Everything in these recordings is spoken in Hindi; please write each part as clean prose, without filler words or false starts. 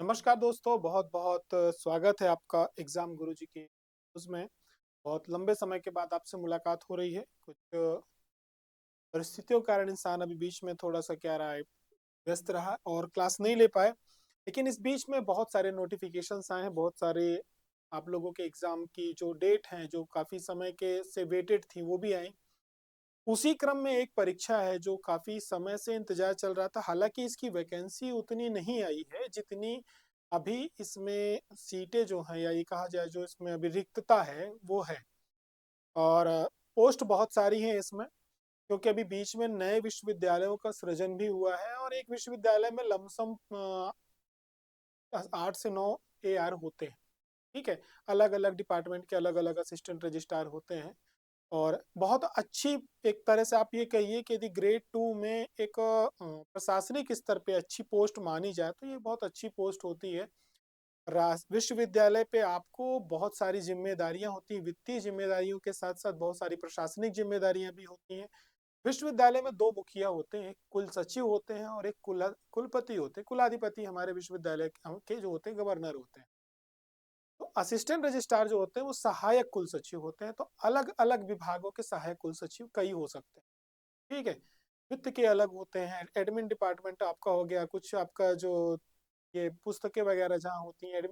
नमस्कार दोस्तों, बहुत बहुत स्वागत है आपका एग्जाम गुरुजी के उसमें। बहुत लंबे समय के बाद आपसे मुलाकात हो रही है। कुछ परिस्थितियों के कारण इंसान अभी बीच में थोड़ा सा क्या रहा है, व्यस्त रहा और क्लास नहीं ले पाए। लेकिन इस बीच में बहुत सारे नोटिफिकेशंस आए हैं, बहुत सारे आप लोगों के एग्जाम की जो डेट हैं जो काफ़ी समय के से वेटेड थी वो भी आई। उसी क्रम में एक परीक्षा है जो काफ़ी समय से इंतजार चल रहा था। हालांकि इसकी वैकेंसी उतनी नहीं आई है जितनी अभी इसमें सीटें जो हैं, या ये कहा जाए जो इसमें अभी रिक्तता है वो है। और पोस्ट बहुत सारी हैं इसमें, क्योंकि अभी बीच में नए विश्वविद्यालयों का सृजन भी हुआ है और एक विश्वविद्यालय में लमसम 8 से 9 AR होते हैं। ठीक है, अलग अलग डिपार्टमेंट के अलग अलग असिस्टेंट रजिस्ट्रार होते हैं। और बहुत अच्छी, एक तरह से आप ये कहिए कि यदि ग्रेड 2 में एक प्रशासनिक स्तर पे अच्छी पोस्ट मानी जाए तो ये बहुत अच्छी पोस्ट होती है। विश्वविद्यालय पे आपको बहुत सारी जिम्मेदारियां होती हैं, वित्तीय जिम्मेदारियों के साथ साथ बहुत सारी प्रशासनिक जिम्मेदारियां भी होती हैं। विश्वविद्यालय में दो मुखिया होते हैं, एक कुल सचिव होते हैं और एक कुलपति होते हैं। कुलाधिपति हमारे विश्वविद्यालय के जो होते हैं गवर्नर होते हैं। तो असिस्टेंट रजिस्ट्रार जो होते हैं वो सहायक कुल सचिव होते हैं। तो अलग अलग विभागों के सहायक कुल सचिव कई हो सकते हैं। ठीक है, वित्त के अलग होते हैं, एडमिन डिपार्टमेंट आपका हो गया, कुछ आपका जो ये पुस्तकें वगैरह जहाँ होती हैं,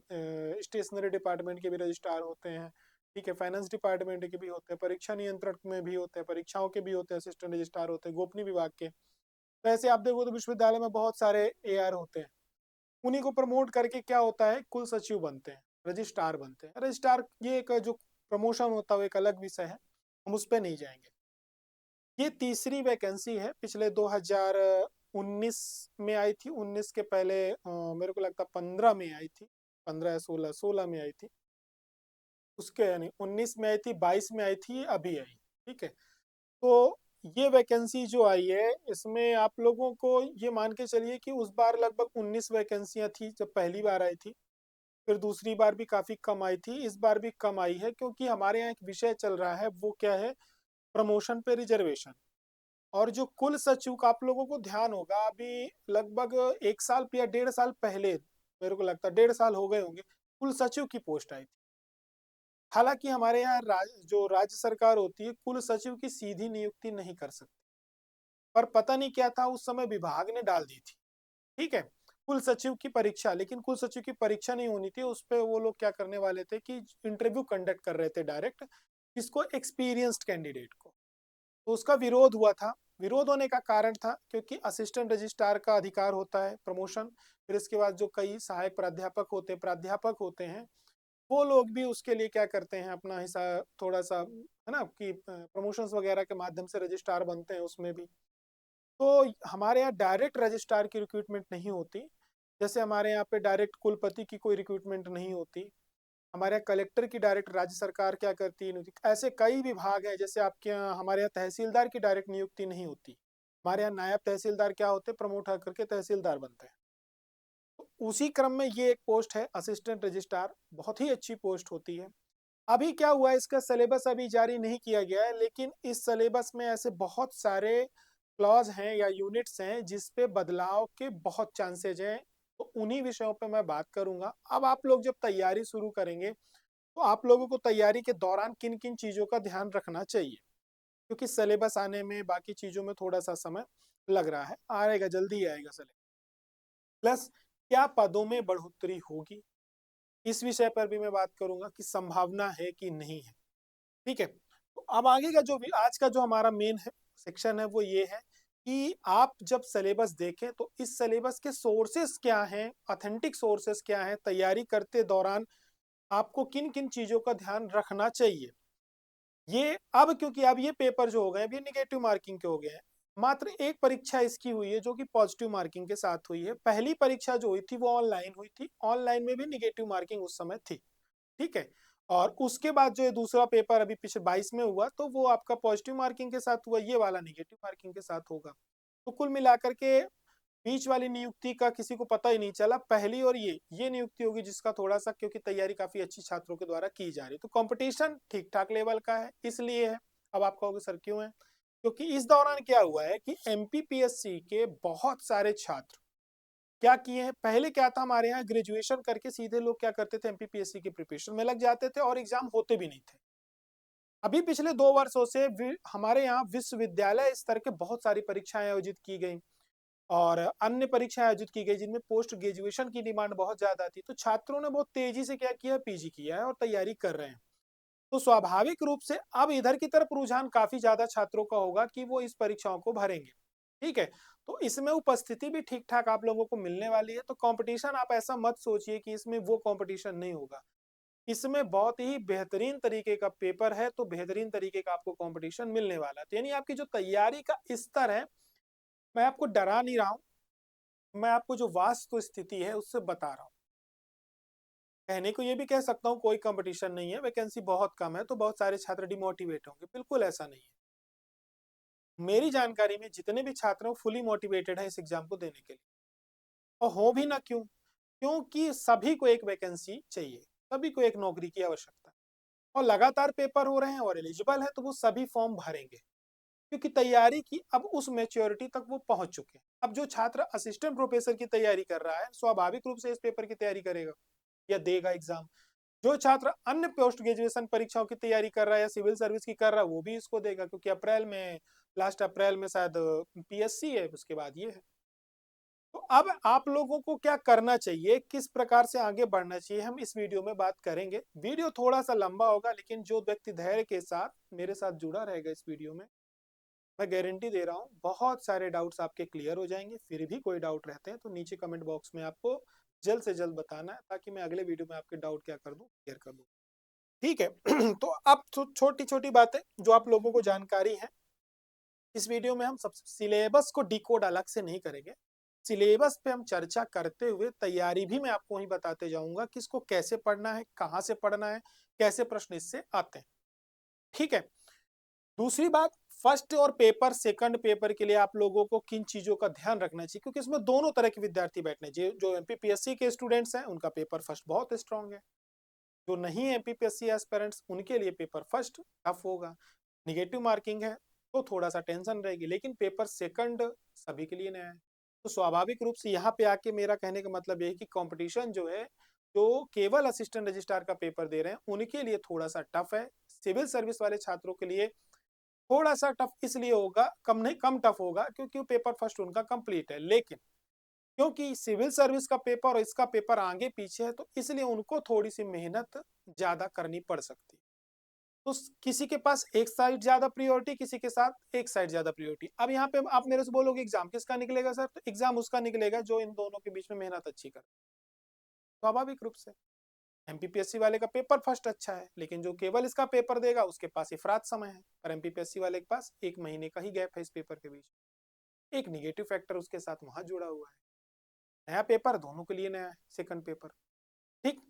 स्टेशनरी डिपार्टमेंट के भी रजिस्ट्रार होते हैं। ठीक है, फाइनेंस डिपार्टमेंट के भी होते हैं, परीक्षा नियंत्रक में भी होते हैं, परीक्षाओं के भी होते हैं, असिस्टेंट रजिस्ट्रार होते हैं, गोपनीय विभाग के। तो ऐसे आप देखो तो विश्वविद्यालय में बहुत सारे AR होते हैं। उन्हीं को प्रमोट करके क्या होता है, कुल सचिव बनते हैं, रजिस्ट्रार बनते हैं। रजिस्ट्रार ये एक जो प्रमोशन होता है वो एक अलग विषय है, हम उस पर नहीं जाएंगे। ये तीसरी वैकेंसी है, पिछले 2019 में आई थी। 19 के पहले मेरे को लगता 15 में आई थी, 15 या 16 में आई थी। उसके यानी 19 में आई थी, 22 में आई थी, अभी आई। ठीक है, तो ये वैकेंसी जो आई है इसमें आप लोगों को ये मान के चलिए कि उस बार लगभग 19 वैकेंसियां थी जब पहली बार आई थी। फिर दूसरी बार भी काफी कम आई थी, इस बार भी कम आई है, क्योंकि हमारे यहाँ एक विषय चल रहा है वो क्या है, प्रमोशन पे रिजर्वेशन। और जो कुल सचिव का आप लोगों को ध्यान होगा, अभी लगभग 1 साल या 1.5 साल पहले, मेरे को लगता है 1.5 साल हो गए होंगे, कुल सचिव की पोस्ट आई थी। हालांकि हमारे यहाँ जो राज्य सरकार होती है कुल सचिव की सीधी नियुक्ति नहीं कर सकती, पर पता नहीं क्या था उस समय विभाग ने डाल दी थी। ठीक है, कुल सचिव की परीक्षा, लेकिन कुल सचिव की परीक्षा नहीं होनी थी उस पे। वो लोग क्या करने वाले थे कि इंटरव्यू कंडक्ट कर रहे थे डायरेक्ट, किसको, एक्सपीरियंस्ड कैंडिडेट को। तो उसका विरोध हुआ था। विरोध होने का कारण था क्योंकि असिस्टेंट रजिस्ट्रार का अधिकार होता है प्रमोशन। फिर इसके बाद जो कई सहायक प्राध्यापक होते हैं, प्राध्यापक होते हैं, वो लोग भी उसके लिए क्या करते हैं, अपना हिस्सा थोड़ा सा है ना, कि प्रमोशंस वगैरह के माध्यम से रजिस्ट्रार बनते हैं उसमें भी। तो हमारे यहाँ डायरेक्ट रजिस्ट्रार की रिक्रूटमेंट नहीं होती, जैसे हमारे यहाँ पे डायरेक्ट कुलपति की कोई रिक्रूटमेंट नहीं होती। हमारे यहाँ कलेक्टर की डायरेक्ट राज्य सरकार क्या करती है, ऐसे कई विभाग हैं। जैसे आपके यहाँ, हमारे यहाँ तहसीलदार की डायरेक्ट नियुक्ति नहीं होती। हमारे यहाँ नायब तहसीलदार क्या होते हैं, प्रमोट करके तहसीलदार बनते हैं। तो उसी क्रम में ये एक पोस्ट है असिस्टेंट रजिस्ट्रार, बहुत ही अच्छी पोस्ट होती है। अभी क्या हुआ है, इसका सिलेबस अभी जारी नहीं किया गया है, लेकिन इस सिलेबस में ऐसे बहुत सारे क्लॉज हैं या यूनिट्स हैं जिस पे बदलाव के बहुत चांसेज हैं। तो उन्हीं विषयों पे मैं बात करूंगा। अब आप लोग जब तैयारी शुरू करेंगे तो आप लोगों को तैयारी के दौरान किन किन चीज़ों का ध्यान रखना चाहिए, क्योंकि सिलेबस आने में बाकी चीज़ों में थोड़ा सा समय लग रहा है, आएगा, जल्दी आएगा सिलेबस। प्लस क्या पदों में बढ़ोतरी होगी, इस विषय पर भी मैं बात करूंगा कि संभावना है कि नहीं है। ठीक है, तो अब आगे का जो भी आज का जो हमारा मेन है सेक्शन है वो ये है कि आप जब सिलेबस देखें तो इस सिलेबस के सोर्सेस क्या हैं, ऑथेंटिक सोर्सेस क्या हैं, तैयारी करते दौरान आपको किन किन चीज़ों का ध्यान रखना चाहिए। ये अब क्योंकि अब ये पेपर जो हो गए अब ये निगेटिव मार्किंग के हो गए हैं। मात्र एक परीक्षा इसकी हुई है जो कि पॉजिटिव मार्किंग के साथ हुई है। पहली परीक्षा जो हुई थी वो ऑनलाइन हुई थी, ऑनलाइन में भी निगेटिव मार्किंग उस समय थी। ठीक है, और उसके बाद जो दूसरा पेपर अभी पिछले 22 में हुआ तो वो आपका पॉजिटिव मार्किंग के साथ हुआ, ये वाला निगेटिव मार्किंग के साथ होगा। तो कुल मिलाकर के बीच वाली नियुक्ति का किसी को पता ही नहीं चला, पहली और ये नियुक्ति होगी जिसका थोड़ा सा, क्योंकि तैयारी काफी अच्छी छात्रों के द्वारा की जा रही है, तो कंपटीशन ठीक ठाक लेवल का है, इसलिए है। अब आप कहोगे सर क्यों है, क्योंकि इस दौरान क्या हुआ है कि MPPSC के बहुत सारे छात्र क्या किए हैं, पहले क्या था हमारे यहाँ ग्रेजुएशन करके सीधे लोग क्या करते थे, एमपीपीएससी की प्रिपरेशन में लग जाते थे और एग्जाम होते भी नहीं थे। अभी पिछले 2 वर्षों से हमारे यहाँ विश्वविद्यालय स्तर के बहुत सारी परीक्षाएं आयोजित की गई और अन्य परीक्षाएं आयोजित की गई जिनमें पोस्ट ग्रेजुएशन की डिमांड बहुत ज्यादा थी। तो छात्रों ने बहुत तेजी से क्या किया, पीजी किया है और तैयारी कर रहे हैं। तो स्वाभाविक रूप से अब इधर की तरफ रुझान काफी ज्यादा छात्रों का होगा कि वो इस परीक्षाओं को भरेंगे। ठीक है, तो इसमें उपस्थिति भी ठीक ठाक आप लोगों को मिलने वाली है। तो कंपटीशन आप ऐसा मत सोचिए कि इसमें वो कंपटीशन नहीं होगा, इसमें बहुत ही बेहतरीन तरीके का पेपर है, तो बेहतरीन तरीके का आपको कंपटीशन मिलने वाला है। तो यानी आपकी जो तैयारी का स्तर है, मैं आपको डरा नहीं रहा हूँ, मैं आपको जो वास्तु स्थिति है उससे बता रहा हूँ। कहने को ये भी कह सकता हूँ कोई कंपटीशन नहीं है, वैकेंसी बहुत कम है तो बहुत सारे छात्र डिमोटिवेट होंगे, बिल्कुल ऐसा नहीं है। मेरी जानकारी में जितने भी छात्र हैं फुली मोटिवेटेड हैं इस एग्जाम को देने के लिए, और हो भी ना क्यों, क्योंकि सभी को एक वैकेंसी चाहिए, सभी को एक नौकरी की आवश्यकता है और लगातार पेपर हो रहे हैं और एलिजिबल है तो वो सभी फॉर्म भरेंगे, क्योंकि तैयारी की अब उस मैच्योरिटी तक वो पहुंच चुके हैं। अब जो छात्र असिस्टेंट प्रोफेसर की तैयारी कर रहा है स्वाभाविक रूप से इस पेपर की तैयारी करेगा या देगा एग्जाम। जो छात्र अन्य पोस्ट ग्रेजुएशन परीक्षाओं की तैयारी कर रहा है या सिविल सर्विस की कर रहा है वो भी इसको देगा, क्योंकि अप्रैल में, लास्ट अप्रैल में शायद पीएससी है, उसके बाद ये है। तो अब आप लोगों को क्या करना चाहिए, किस प्रकार से आगे बढ़ना चाहिए, हम इस वीडियो में बात करेंगे। वीडियो थोड़ा सा लंबा होगा, लेकिन जो व्यक्ति धैर्य के साथ मेरे साथ जुड़ा रहेगा इस वीडियो में, मैं गारंटी दे रहा हूँ बहुत सारे डाउट्स आपके क्लियर हो जाएंगे। फिर भी कोई डाउट रहते हैं तो नीचे कमेंट बॉक्स में आपको जल्द से जल्द बताना है, ताकि मैं अगले वीडियो में आपके डाउट क्या कर दूं, क्लियर कर दूं। ठीक है तो अब छोटी छोटी बातें जो आप लोगों को जानकारी है, इस वीडियो में हम सब सिलेबस को डिकोड अलग से नहीं करेंगे, सिलेबस पे हम चर्चा करते हुए तैयारी भी मैं आपको वही बताते जाऊंगा कि इसको कैसे पढ़ना है, कहाँ से पढ़ना है, कैसे प्रश्न इससे आते हैं। ठीक है, दूसरी बात, फर्स्ट और पेपर सेकंड पेपर के लिए आप लोगों को किन चीजों का ध्यान रखना चाहिए, क्योंकि इसमें दोनों तरह के विद्यार्थी बैठने, जो एमपीपीएससी के स्टूडेंट्स हैं उनका पेपर फर्स्ट बहुत स्ट्रांग है, जो नहीं है एमपीपीएससी एस्पिरेंट्स उनके लिए पेपर फर्स्ट टफ होगा, निगेटिव मार्किंग है तो थोड़ा सा टेंशन रहेगी, लेकिन पेपर सेकंड सभी के लिए नया है। तो स्वाभाविक रूप से यहाँ पे आके मेरा कहने का मतलब ये है कि कंपटीशन जो है, जो केवल असिस्टेंट रजिस्ट्रार का पेपर दे रहे हैं उनके लिए थोड़ा सा टफ है। सिविल सर्विस वाले छात्रों के लिए थोड़ा सा टफ इसलिए होगा, कम नहीं कम टफ होगा, क्योंकि वो पेपर फर्स्ट उनका कंप्लीट है। लेकिन क्योंकि सिविल सर्विस का पेपर और इसका पेपर आगे पीछे है तो इसलिए उनको थोड़ी सी मेहनत ज्यादा करनी पड़ सकती है। तो किसी के पास एक साइड ज्यादा प्रियोरिटी, किसी के साथ एक साइड ज्यादा प्रियोरिटी। अब यहाँ पे आप मेरे से बोलोगे एग्जाम किसका निकलेगा सर, तो एग्जाम उसका निकलेगा जो इन दोनों के बीच में मेहनत अच्छी करे। स्वाभाविक रूप से एमपीपीएससी वाले का पेपर फर्स्ट अच्छा है, लेकिन जो केवल इसका पेपर देगा उसके पास इफरात समय है, पर एमपीपीएससी वाले के पास 1 महीने का ही गैप है इस पेपर के बीच। एक निगेटिव फैक्टर उसके साथ वहां जुड़ा हुआ है। नया पेपर दोनों के लिए नया है, सेकंड पेपर। ठीक,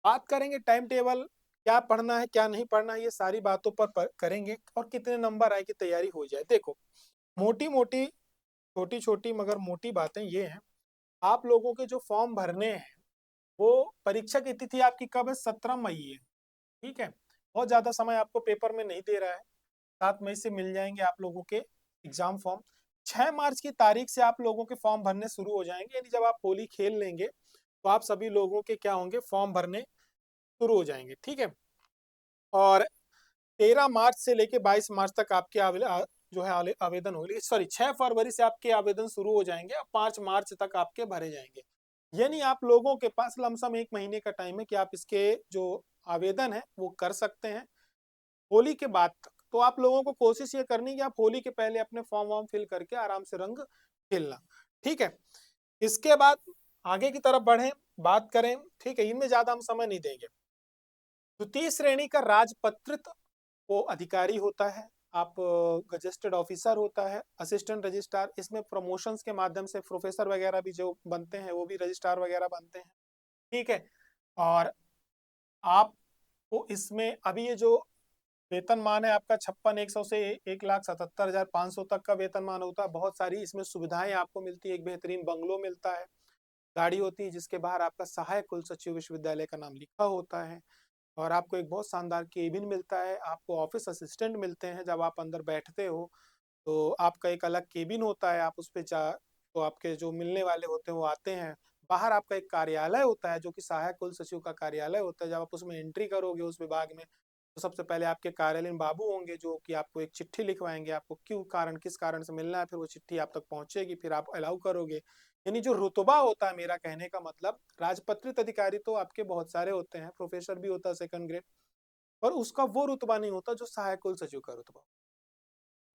बात करेंगे टाइम टेबल, क्या पढ़ना है क्या नहीं पढ़ना है, ये सारी बातों पर करेंगे, और कितने नंबर आए की तैयारी हो जाए। देखो, मोटी मोटी छोटी छोटी मगर मोटी बातें ये हैं, आप लोगों के जो फॉर्म भरने हैं वो, परीक्षा की तिथि आपकी कब है, 17 मई है। ठीक है, बहुत ज्यादा समय आपको पेपर में नहीं दे रहा है, 7 मई से मिल जाएंगे आप लोगों के एग्जाम फॉर्म। 6 मार्च की तारीख से आप लोगों के फॉर्म भरने शुरू हो जाएंगे, यानी जब आप होली खेल लेंगे तो आप सभी लोगों के क्या होंगे, फॉर्म भरने शुरू हो जाएंगे। ठीक है, और 13 मार्च से लेके 22 मार्च तक आपके जो है आवेदन होगी, सॉरी 6 फरवरी से आपके आवेदन शुरू हो जाएंगे और 5 मार्च तक आपके भरे जाएंगे। यानी आप लोगों के पास लमसम 1 महीने का टाइम है कि आप इसके जो आवेदन है वो कर सकते हैं होली के बाद तक। तो आप लोगों को कोशिश ये करनी है कि आप होली के पहले अपने फॉर्म वॉर्म फिल करके आराम से रंग खेलना। ठीक है, इसके बाद आगे की तरफ बढ़े, बात करें। ठीक है, इनमें ज्यादा हम समय नहीं देंगे। द्वितीय श्रेणी का राजपत्रित वो अधिकारी होता है, आप गजेस्टेड ऑफिसर होता है, असिस्टेंट रजिस्ट्रार, इसमें प्रमोशंस के माध्यम से प्रोफेसर वगैरह भी जो बनते हैं वो भी रजिस्ट्रार वगैरह बनते हैं। ठीक है, और आपको इसमें अभी ये जो वेतनमान है आपका 56,100 से 1,77,500 तक का वेतनमान होता है। बहुत सारी इसमें सुविधाएं आपको मिलती है, एक बेहतरीन बंगलो मिलता है, गाड़ी होती है जिसके बाहर आपका सहायक कुल सचिव विश्वविद्यालय का नाम लिखा होता है, और आपको एक बहुत शानदार केबिन मिलता है, आपको ऑफिस असिस्टेंट मिलते हैं। जब आप अंदर बैठते हो तो आपका एक अलग केबिन होता है, आप उस पर तो आपके जो मिलने वाले होते हैं वो आते हैं। बाहर आपका एक कार्यालय होता है जो कि सहायक कुल सचिव का कार्यालय होता है। जब आप उसमें एंट्री करोगे उस विभाग में, तो सबसे पहले आपके कार्यालय में बाबू होंगे जो कि आपको एक चिट्ठी लिखवाएंगे, आपको क्यों कारण किस कारण से मिलना है, फिर वो चिट्ठी आप तक पहुंचेगी, फिर आप अलाउ करोगे। यानी जो रुतबा होता है, मेरा कहने का मतलब, राजपत्रित अधिकारी तो आपके बहुत सारे होते हैं, प्रोफेसर भी होता है सेकंड ग्रेड, पर उसका वो रुतबा नहीं होता जो सहायक कुल सचिव का रुतबा।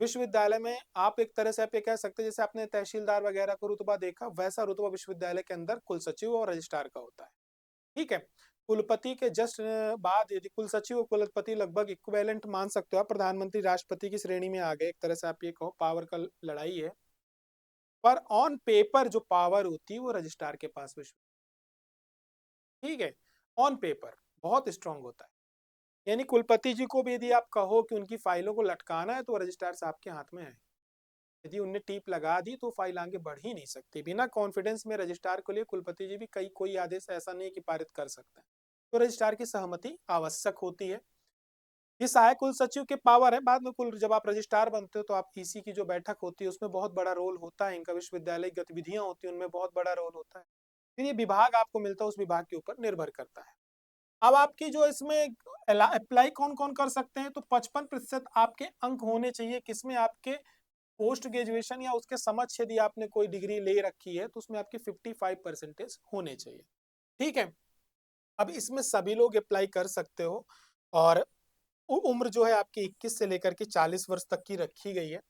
विश्वविद्यालय में आप एक तरह से आप ये कह सकते हैं, जैसे आपने तहसीलदार वगैरह का रुतबा देखा, वैसा रुतबा विश्वविद्यालय के अंदर कुल सचिव और रजिस्ट्रार का होता है। ठीक है। कुलपति के जस्ट बाद यदि कुल सचिव और कुलपति लगभग इक्विवेलेंट मान सकते हो आप, प्रधानमंत्री राष्ट्रपति की श्रेणी में आ गए, एक तरह से आप ये कहो पावर का लड़ाई है। पर ऑन पेपर जो पावर होती है वो रजिस्ट्रार के पास विश्व, ठीक है, ऑन पेपर बहुत स्ट्रांग होता है। यानी कुलपति जी को भी यदि आप कहो कि उनकी फाइलों को लटकाना है तो रजिस्ट्रार साहब के हाथ में है। यदि उनने टीप लगा दी तो फाइल आगे बढ़ ही नहीं सकती। बिना कॉन्फिडेंस में रजिस्ट्रार के लिए कुलपति जी भी कोई आदेश ऐसा नहीं कि पारित कर सकते हैं, तो रजिस्ट्रार की सहमति आवश्यक होती है। ये सहायक कुल सचिव के पावर है। बाद में कुल जब आप रजिस्ट्रार बनते हो तो आप ईसी की जो बैठक होती है उसमें बहुत बड़ा रोल होता है, इनका विश्वविद्यालय गतिविधियां होती है उनमें बहुत बड़ा रोल होता है। फिर ये विभाग आपको मिलता है, उस विभाग के ऊपर निर्भर करता है। अब आपकी जो इसमें अप्लाई कौन कौन कर सकते हैं, तो 55% आपके अंक होने चाहिए। किसमें? आपके पोस्ट ग्रेजुएशन या उसके समक्ष यदि आपने कोई डिग्री ले रखी है तो उसमें आपके 55% होने चाहिए। ठीक है। अब इसमें सभी लोग अप्लाई कर सकते हो और उम्र जो है आपकी 21 से लेकर के 40 वर्ष तक की रखी गई है।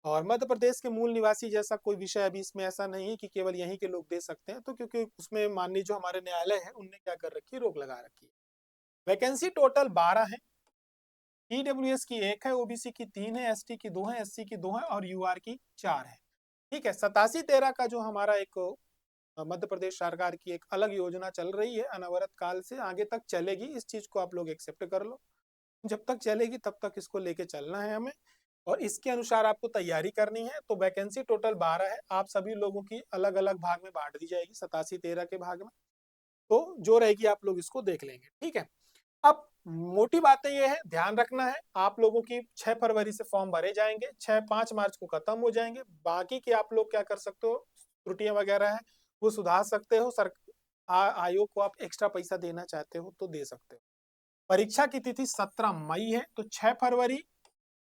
और मध्य प्रदेश के मूल निवासी जैसा कोई विषय अभी इसमें ऐसा नहीं है कि केवल यहीं के लोग दे सकते हैं, तो क्योंकि उसमें माननीय जो हमारे न्यायालय है उनने क्या कर रखी है, रोक लगा रखी है। वैकेंसी टोटल 12 है। ईडब्ल्यूएस की 1 है, ओबीसी की 3 है, एसटी की 2 है, एससी की 2 है और यूआर की 4 है। ठीक है। 87-13 का जो हमारा एक मध्य प्रदेश सरकार की एक अलग योजना चल रही है, अनवरत काल से आगे तक चलेगी। इस चीज को आप लोग एक्सेप्ट कर लो, जब तक चलेगी तब तक इसको लेके चलना है हमें, और इसके अनुसार आपको तैयारी करनी है। तो वैकेंसी टोटल 12 है, आप सभी लोगों की अलग अलग भाग में बांट दी जाएगी, 87-13 के भाग में। तो जो रहेगी आप लोग इसको देख लेंगे। ठीक है। अब मोटी बातें ये है, ध्यान रखना है, आप लोगों की 6 फरवरी से फॉर्म भरे जाएंगे, 5 मार्च को खत्म हो जाएंगे। बाकी के आप लोग क्या कर सकते हो, त्रुटियां वगैरह है वो सुधार सकते हो। आयोग को आप एक्स्ट्रा पैसा देना चाहते हो तो दे सकते हो। परीक्षा की तिथि 17 मई है, तो 6 फरवरी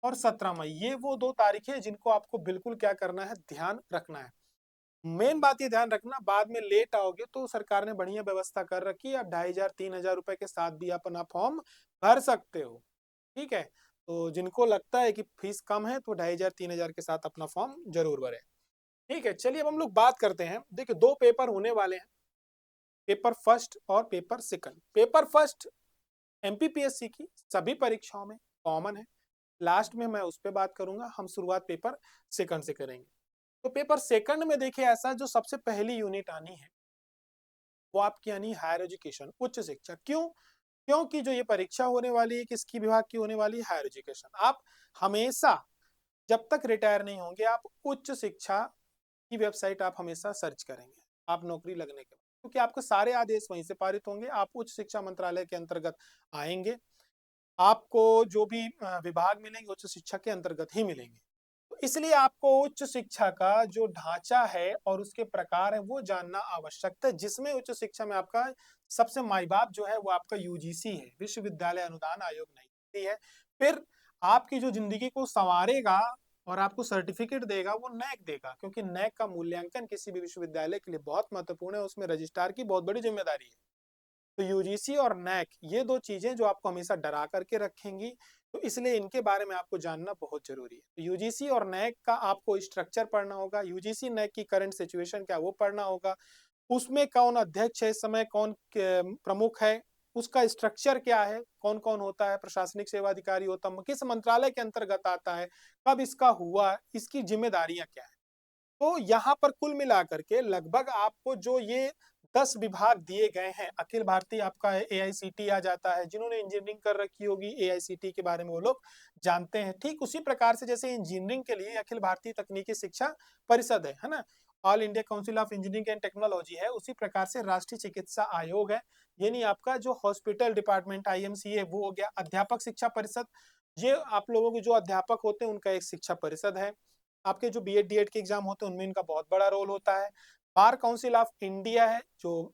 और 17 मई ये वो 2 तारीखें हैं जिनको आपको बिल्कुल क्या करना है, ध्यान रखना है। मेन बात ये ध्यान रखना, बाद में लेट आओगे तो सरकार ने बढ़िया व्यवस्था कर रखी है, आप 2500-3000 रुपए के साथ भी अपना फॉर्म भर सकते हो। ठीक है। तो जिनको लगता है कि फीस कम है तो 2500-3000 के साथ अपना फॉर्म जरूर भरें। ठीक है। चलिए अब हम लोग बात करते हैं। देखिए 2 पेपर होने वाले हैं, पेपर फर्स्ट और paper second. Paper first MPPSC की सभी परीक्षाओं में कॉमन है, लास्ट में मैं उस पर बात करूंगा। हम शुरुआत पेपर सेकंड से करेंगे। तो पेपर सेकंड में देखिए, ऐसा जो सबसे पहली यूनिट आनी है वो आपकी यानी हायर एजुकेशन, उच्च शिक्षा। क्यों? क्योंकि जो ये परीक्षा होने वाली है किसकी विभाग की होने वाली है, हायर एजुकेशन। आप हमेशा जब तक रिटायर नहीं होंगे आप उच्च शिक्षा की वेबसाइट आप हमेशा सर्च करेंगे, आप नौकरी लगने के बाद, क्योंकि आपके सारे आदेश वहीं से पारित होंगे। आप उच्च शिक्षा मंत्रालय के अंतर्गत आएंगे, आपको जो भी विभाग मिलेंगे उच्च शिक्षा के अंतर्गत ही मिलेंगे। तो इसलिए आपको उच्च शिक्षा का जो ढांचा है और उसके प्रकार है वो जानना आवश्यक है, जिसमें उच्च शिक्षा में आपका सबसे माई बाप जो है वो आपका यूजीसी है, विश्वविद्यालय अनुदान आयोग नहीं है। फिर आपकी जो जिंदगी को संवारेगा और आपको सर्टिफिकेट देगा वो नैक देगा, क्योंकि नैक का मूल्यांकन किसी भी विश्वविद्यालय के लिए बहुत महत्वपूर्ण है, उसमें रजिस्ट्रार की बहुत बड़ी जिम्मेदारी है। तो यूजीसी और नैक ये 2 चीजें जो आपको हमेशा डरा करके रखेंगी, तो इसलिए इनके बारे में आपको जानना बहुत जरूरी है। तो यूजीसी और नैक का आपको स्ट्रक्चर पढ़ना होगा, यूजीसी नैक की करंट सिचुएशन क्या वो पढ़ना होगा, उसमें कौन अध्यक्ष है इस समय, कौन प्रमुख है, उसका स्ट्रक्चर क्या है, कौन कौन होता है, प्रशासनिक सेवा अधिकारी होता है, किस मंत्रालय के अंतर्गत आता है, कब इसका हुआ, इसकी जिम्मेदारियां क्या है। तो यहाँ पर कुल मिलाकर के लगभग आपको जो ये 10 विभाग दिए गए हैं, अखिल भारतीय आपका एआईसीटी आ जाता है, जिन्होंने इंजीनियरिंग कर रखी होगी एआईसीटी के बारे में वो लोग जानते हैं। ठीक उसी प्रकार से जैसे इंजीनियरिंग के लिए अखिल भारतीय तकनीकी शिक्षा परिषद है ना, all India council of engineering and technology है, उसी प्रकार से राष्ट्रीय चिकित्सा आयोग है, यानी आपका जो हॉस्पिटल डिपार्टमेंट आईएमसी है वो हो गया। अध्यापक शिक्षा परिषद, ये आप लोगों के जो अध्यापक होते हैं उनका एक शिक्षा परिषद है। आपके जो बीएड डीएड के एग्जाम होते हैं उनमें इनका बहुत बड़ा रोल होता है। बार काउंसिल ऑफ इंडिया है, जो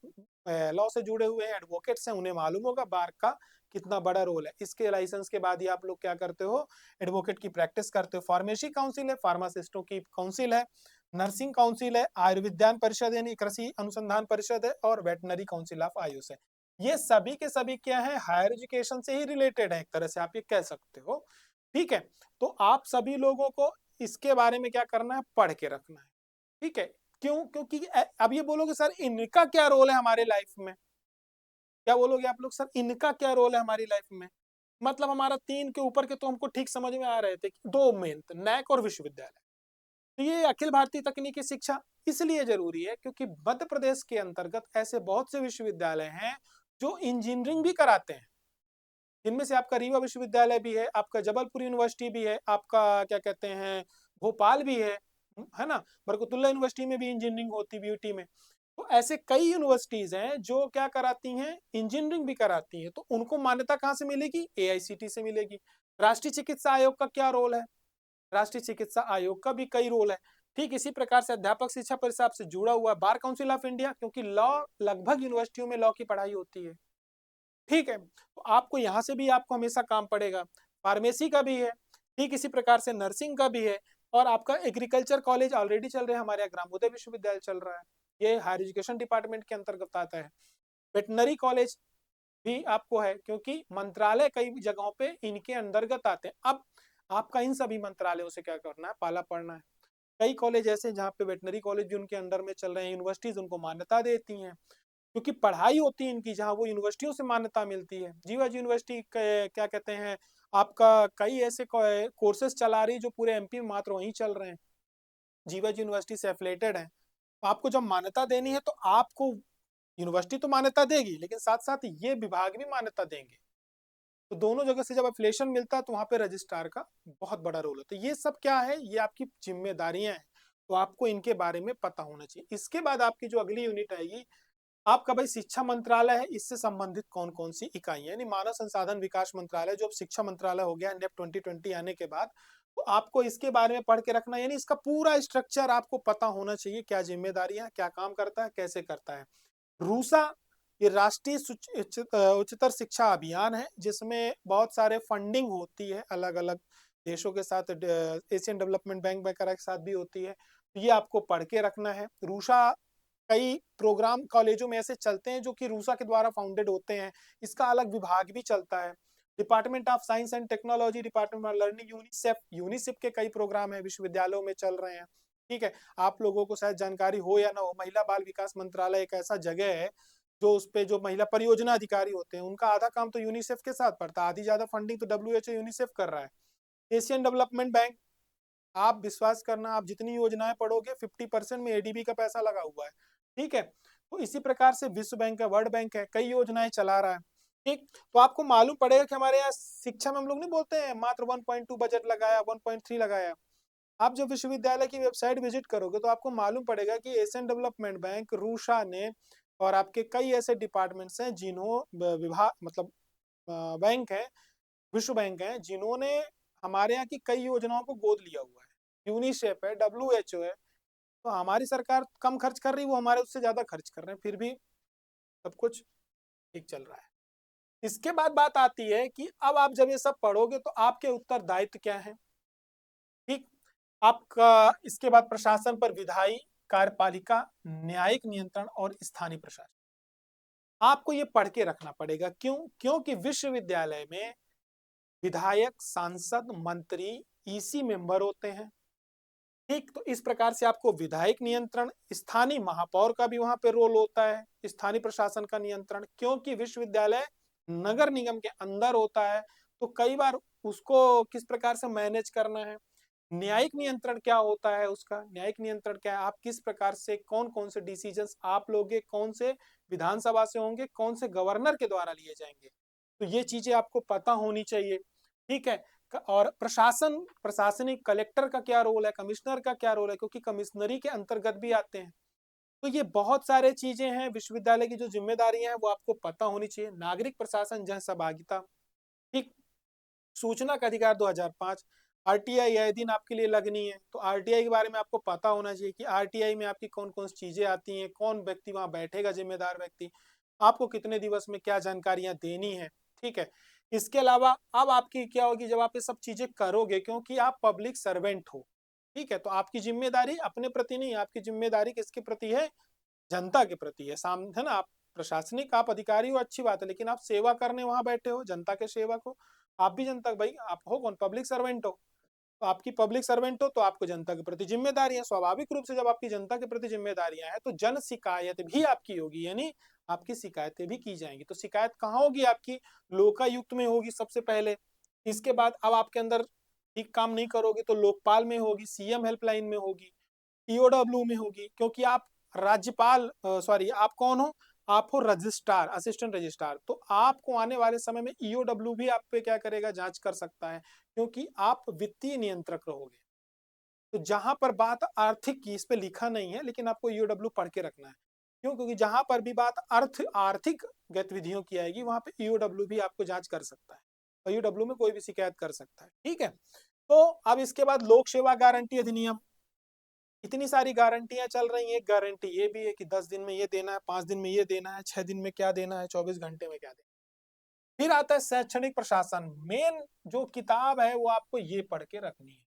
लॉ से जुड़े हुए हैं, एडवोकेट्स हैं, उन्हें मालूम होगा बार का कितना बड़ा रोल है। इसके लाइसेंस के बाद ही आप लोग क्या करते हो, एडवोकेट की प्रैक्टिस करते हो। फार्मेसी काउंसिल है, फार्मासिस्टों की काउंसिल है, नर्सिंग काउंसिल है, आयुर्विज्ञान परिषद यानी कृषि अनुसंधान परिषद है, और वेटनरी काउंसिल ऑफ आयुष है। ये सभी के सभी क्या है, हायर एजुकेशन से ही रिलेटेड है, एक तरह से आप ये कह सकते हो। ठीक है, तो आप सभी लोगों को इसके बारे में क्या करना है, पढ़ के रखना है। ठीक है, क्यों? क्योंकि अब ये बोलोगे सर इनका क्या रोल है हमारे लाइफ में, क्या बोलोगे आप लोग, सर इनका क्या रोल है हमारी लाइफ में? मतलब हमारा 3 के ऊपर के तो हमको ठीक समझ में आ रहे थे, 2 मेन नैक और विश्वविद्यालय। तो ये अखिल भारतीय तकनीकी शिक्षा इसलिए जरूरी है क्योंकि मध्य प्रदेश के अंतर्गत ऐसे बहुत से विश्वविद्यालय हैं जो इंजीनियरिंग भी कराते हैं, जिनमें से आपका रीवा विश्वविद्यालय भी है, आपका जबलपुर यूनिवर्सिटी भी है, आपका क्या कहते हैं भोपाल भी है ना, बरकतुल्ला यूनिवर्सिटी में भी इंजीनियरिंग होती बीयूटी में। तो ऐसे कई यूनिवर्सिटीज हैं जो क्या कराती हैं, इंजीनियरिंग भी कराती हैं। तो उनको मान्यता कहाँ से मिलेगी, एआईसीटी से मिलेगी। राष्ट्रीय चिकित्सा आयोग का क्या रोल है, राष्ट्रीय चिकित्सा आयोग का भी कई रोल है। ठीक इसी प्रकार से अध्यापक शिक्षा परिषद से जुड़ा हुआ बार काउंसिल ऑफ इंडिया, क्योंकि लॉ लगभग यूनिवर्सिटियों में लॉ की पढ़ाई होती है। ठीक है, तो आपको यहाँ से भी आपको हमेशा काम पड़ेगा। फार्मेसी का भी है, ठीक इसी प्रकार से नर्सिंग का भी है, और आपका एग्रीकल्चर कॉलेज ऑलरेडी चल रहे हैं, हमारे यहाँ ग्रामोदय विश्वविद्यालय चल रहा है, ये हायर एजुकेशन डिपार्टमेंट के अंतर्गत आता है। वेटनरी कॉलेज भी आपको है, क्योंकि मंत्रालय कई जगहों पे इनके अंतर्गत आते हैं। अब आपका इन सभी मंत्रालयों से क्या करना है, पाला पड़ना है। कई कॉलेज ऐसे जहाँ पे वेटनरी कॉलेज भी उनके अंडर में चल रहे हैं, यूनिवर्सिटीज उनको मान्यता देती हैं, क्योंकि पढ़ाई होती है इनकी जहाँ वो यूनिवर्सिटियों से मान्यता मिलती है। जीवाजी यूनिवर्सिटी क्या कहते हैं, आपका कई ऐसे कोर्सेज चला रही जो पूरे एमपी में मात्र वहीं चल रहे हैं, जीवाजी यूनिवर्सिटी से एफिलेटेड है। आपको जब मान्यता देनी है तो आपको यूनिवर्सिटी तो मान्यता देगी, लेकिन साथ साथ ये विभाग भी मान्यता देंगे। तो दोनों जगह से जब एफिलिएशन मिलता है तो वहाँ पे रजिस्ट्रार का बहुत बड़ा रोल होता है। ये सब क्या है, ये आपकी जिम्मेदारियां हैं, तो आपको इनके बारे में पता होना चाहिए। इसके बाद आपकी जो अगली यूनिट आएगी, आपका भाई शिक्षा मंत्रालय है, इससे संबंधित कौन कौन सी इकाइयां, यानी मानव संसाधन विकास मंत्रालय, जो अब शिक्षा मंत्रालय हो गया नेप 2020 आने के बाद। तो आपको इसके बारे में पढ़ के रखना, यानी इसका पूरा स्ट्रक्चर आपको पता होना चाहिए, क्या जिम्मेदारियां, क्या काम करता है, कैसे करता है। रूसा, ये राष्ट्रीय उच्चतर शिक्षा अभियान है, जिसमें बहुत सारे फंडिंग होती है अलग अलग देशों के साथ, एशियन डेवलपमेंट बैंक वगैरह के साथ भी होती है। तो ये आपको पढ़ के रखना है। रूसा कई प्रोग्राम कॉलेजों में ऐसे चलते हैं जो कि रूसा के द्वारा फाउंडेड होते हैं, इसका अलग विभाग भी चलता है। Department of science and technology, department of learning, UNICEF, UNICEF के कई प्रोग्राम है विश्वविद्यालयों में चल रहे हैं। ठीक है, आप लोगों को शायद जानकारी हो या ना हो, महिला बाल विकास मंत्रालय एक ऐसा जगह है जो उस पे जो महिला परियोजना अधिकारी होते हैं उनका आधा काम तो यूनिसेफ के साथ पड़ता है, आधी ज्यादा फंडिंग तो डब्ल्यूएचओ यूनिसेफ कर रहा है। एशियन डेवलपमेंट बैंक, आप विश्वास करना, आप जितनी योजनाएं पढ़ोगे 50% में एडीबी का पैसा लगा हुआ है। ठीक है, तो इसी प्रकार से विश्व बैंक है, वर्ल्ड बैंक है, कई योजनाएं चला रहा है। ठीक, तो आपको मालूम पड़ेगा कि हमारे यहाँ शिक्षा में हम लोग नहीं बोलते हैं मात्र 1.2 बजट लगाया, 1.3 लगाया। आप जब विश्वविद्यालय की वेबसाइट विजिट करोगे तो आपको मालूम पड़ेगा कि एशियन डेवलपमेंट बैंक, रूशा ने, और आपके कई ऐसे डिपार्टमेंट्स हैं जिन्हों विभाग मतलब बैंक है, विश्व बैंक है, जिन्होंने हमारे यहाँ की कई योजनाओं को गोद लिया हुआ है। यूनिसेफ है, डब्ल्यूएचओ है। तो हमारी सरकार कम खर्च कर रही, वो हमारे उससे ज्यादा खर्च कर रहे हैं, फिर भी सब कुछ ठीक चल रहा है। इसके बाद बात आती है कि अब आप जब ये सब पढ़ोगे तो आपके उत्तरदायित्व क्या है। ठीक, आपका इसके बाद प्रशासन पर विधायी, कार्यपालिका, न्यायिक नियंत्रण और स्थानीय प्रशासन, आपको ये पढ़ के रखना पड़ेगा। क्यों? क्योंकि विश्वविद्यालय में विधायक, सांसद, मंत्री, ईसी मेंबर होते हैं। ठीक, तो इस प्रकार से आपको विधायक नियंत्रण, स्थानीय महापौर का भी वहां पे रोल होता है, स्थानीय प्रशासन का नियंत्रण, क्योंकि विश्वविद्यालय नगर निगम के अंदर होता है, तो कई बार उसको किस प्रकार से मैनेज करना है। न्यायिक नियंत्रण क्या होता है, उसका न्यायिक नियंत्रण क्या है, आप किस प्रकार से कौन कौन से डिसीजंस आप लोगे, कौन से विधानसभा से होंगे, कौन से गवर्नर के द्वारा लिए जाएंगे, तो ये चीजें आपको पता होनी चाहिए। ठीक है, और प्रशासन, प्रशासनिक कलेक्टर का क्या रोल है, कमिश्नर का क्या रोल है, क्योंकि कमिश्नरी के अंतर्गत भी आते हैं। तो ये बहुत सारे चीजें हैं, विश्वविद्यालय की जो जिम्मेदारियां हैं वो आपको पता होनी चाहिए। नागरिक प्रशासन, जन सहभागिता, ठीक, सूचना का अधिकार 2005, आरटीआई आए दिन आपके लिए लगनी है, तो आरटीआई के बारे में आपको पता होना चाहिए कि आरटीआई में आपकी कौन कौन सी चीजें आती हैं, कौन व्यक्ति वहां बैठेगा, जिम्मेदार व्यक्ति, आपको कितने दिवस में क्या जानकारियां देनी है। ठीक है, इसके अलावा अब आपकी क्या होगी जब आप ये सब चीजें करोगे, क्योंकि आप पब्लिक सर्वेंट हो। ठीक है, तो आपकी जिम्मेदारी अपने प्रति नहीं, आपकी जिम्मेदारी किसके प्रति है, जनता के प्रति है। सामने है ना, आप प्रशासनिक आप अधिकारी हो, अच्छी बात है, लेकिन आप सेवा करने वहां बैठे हो, जनता के सेवक हो। आप भी जनता, भाई आप हो कौन, पब्लिक सर्वेंट हो। तो आपकी पब्लिक सर्वेंट हो तो आपको जनता के प्रति जिम्मेदारी है। स्वाभाविक रूप से जब आपकी जनता के प्रति जिम्मेदारियां हैं तो जन शिकायत भी आपकी होगी, यानी आपकी शिकायतें भी की जाएंगी। तो शिकायत कहाँ होगी आपकी, लोकायुक्त में होगी सबसे पहले। इसके बाद अब आपके अंदर ठीक काम नहीं करोगे तो लोकपाल में होगी, सीएम हेल्पलाइन में होगी, ईओडब्ल्यू में होगी, क्योंकि आप राज्यपाल सॉरी आप कौन हो, आप हो रजिस्ट्रार, असिस्टेंट रजिस्ट्रार। तो आपको आने वाले समय में ईओडब्ल्यू भी आप पे क्या करेगा, जांच कर सकता है, क्योंकि आप वित्तीय नियंत्रक रहोगे। तो जहां पर बात आर्थिक की, इस पे लिखा नहीं है लेकिन आपको ईओडब्ल्यू पढ़ के रखना है। क्यों, क्योंकि जहां पर भी बात आर्थिक गतिविधियों की आएगी वहां पे ईओडब्ल्यू भी आपको जांच कर सकता है, और ईओडब्ल्यू में कोई भी शिकायत कर सकता है। ठीक है, तो अब इसके बाद लोक सेवा गारंटी अधिनियम, इतनी सारी गारंटियां चल रही हैं। एक गारंटी ये भी है कि 10 दिन में ये देना है, 5 दिन में ये देना है, 6 दिन में क्या देना है, 24 घंटे में क्या देना है। फिर आता है शैक्षणिक प्रशासन। मेन जो किताब है वो आपको ये पढ़ के रखनी है,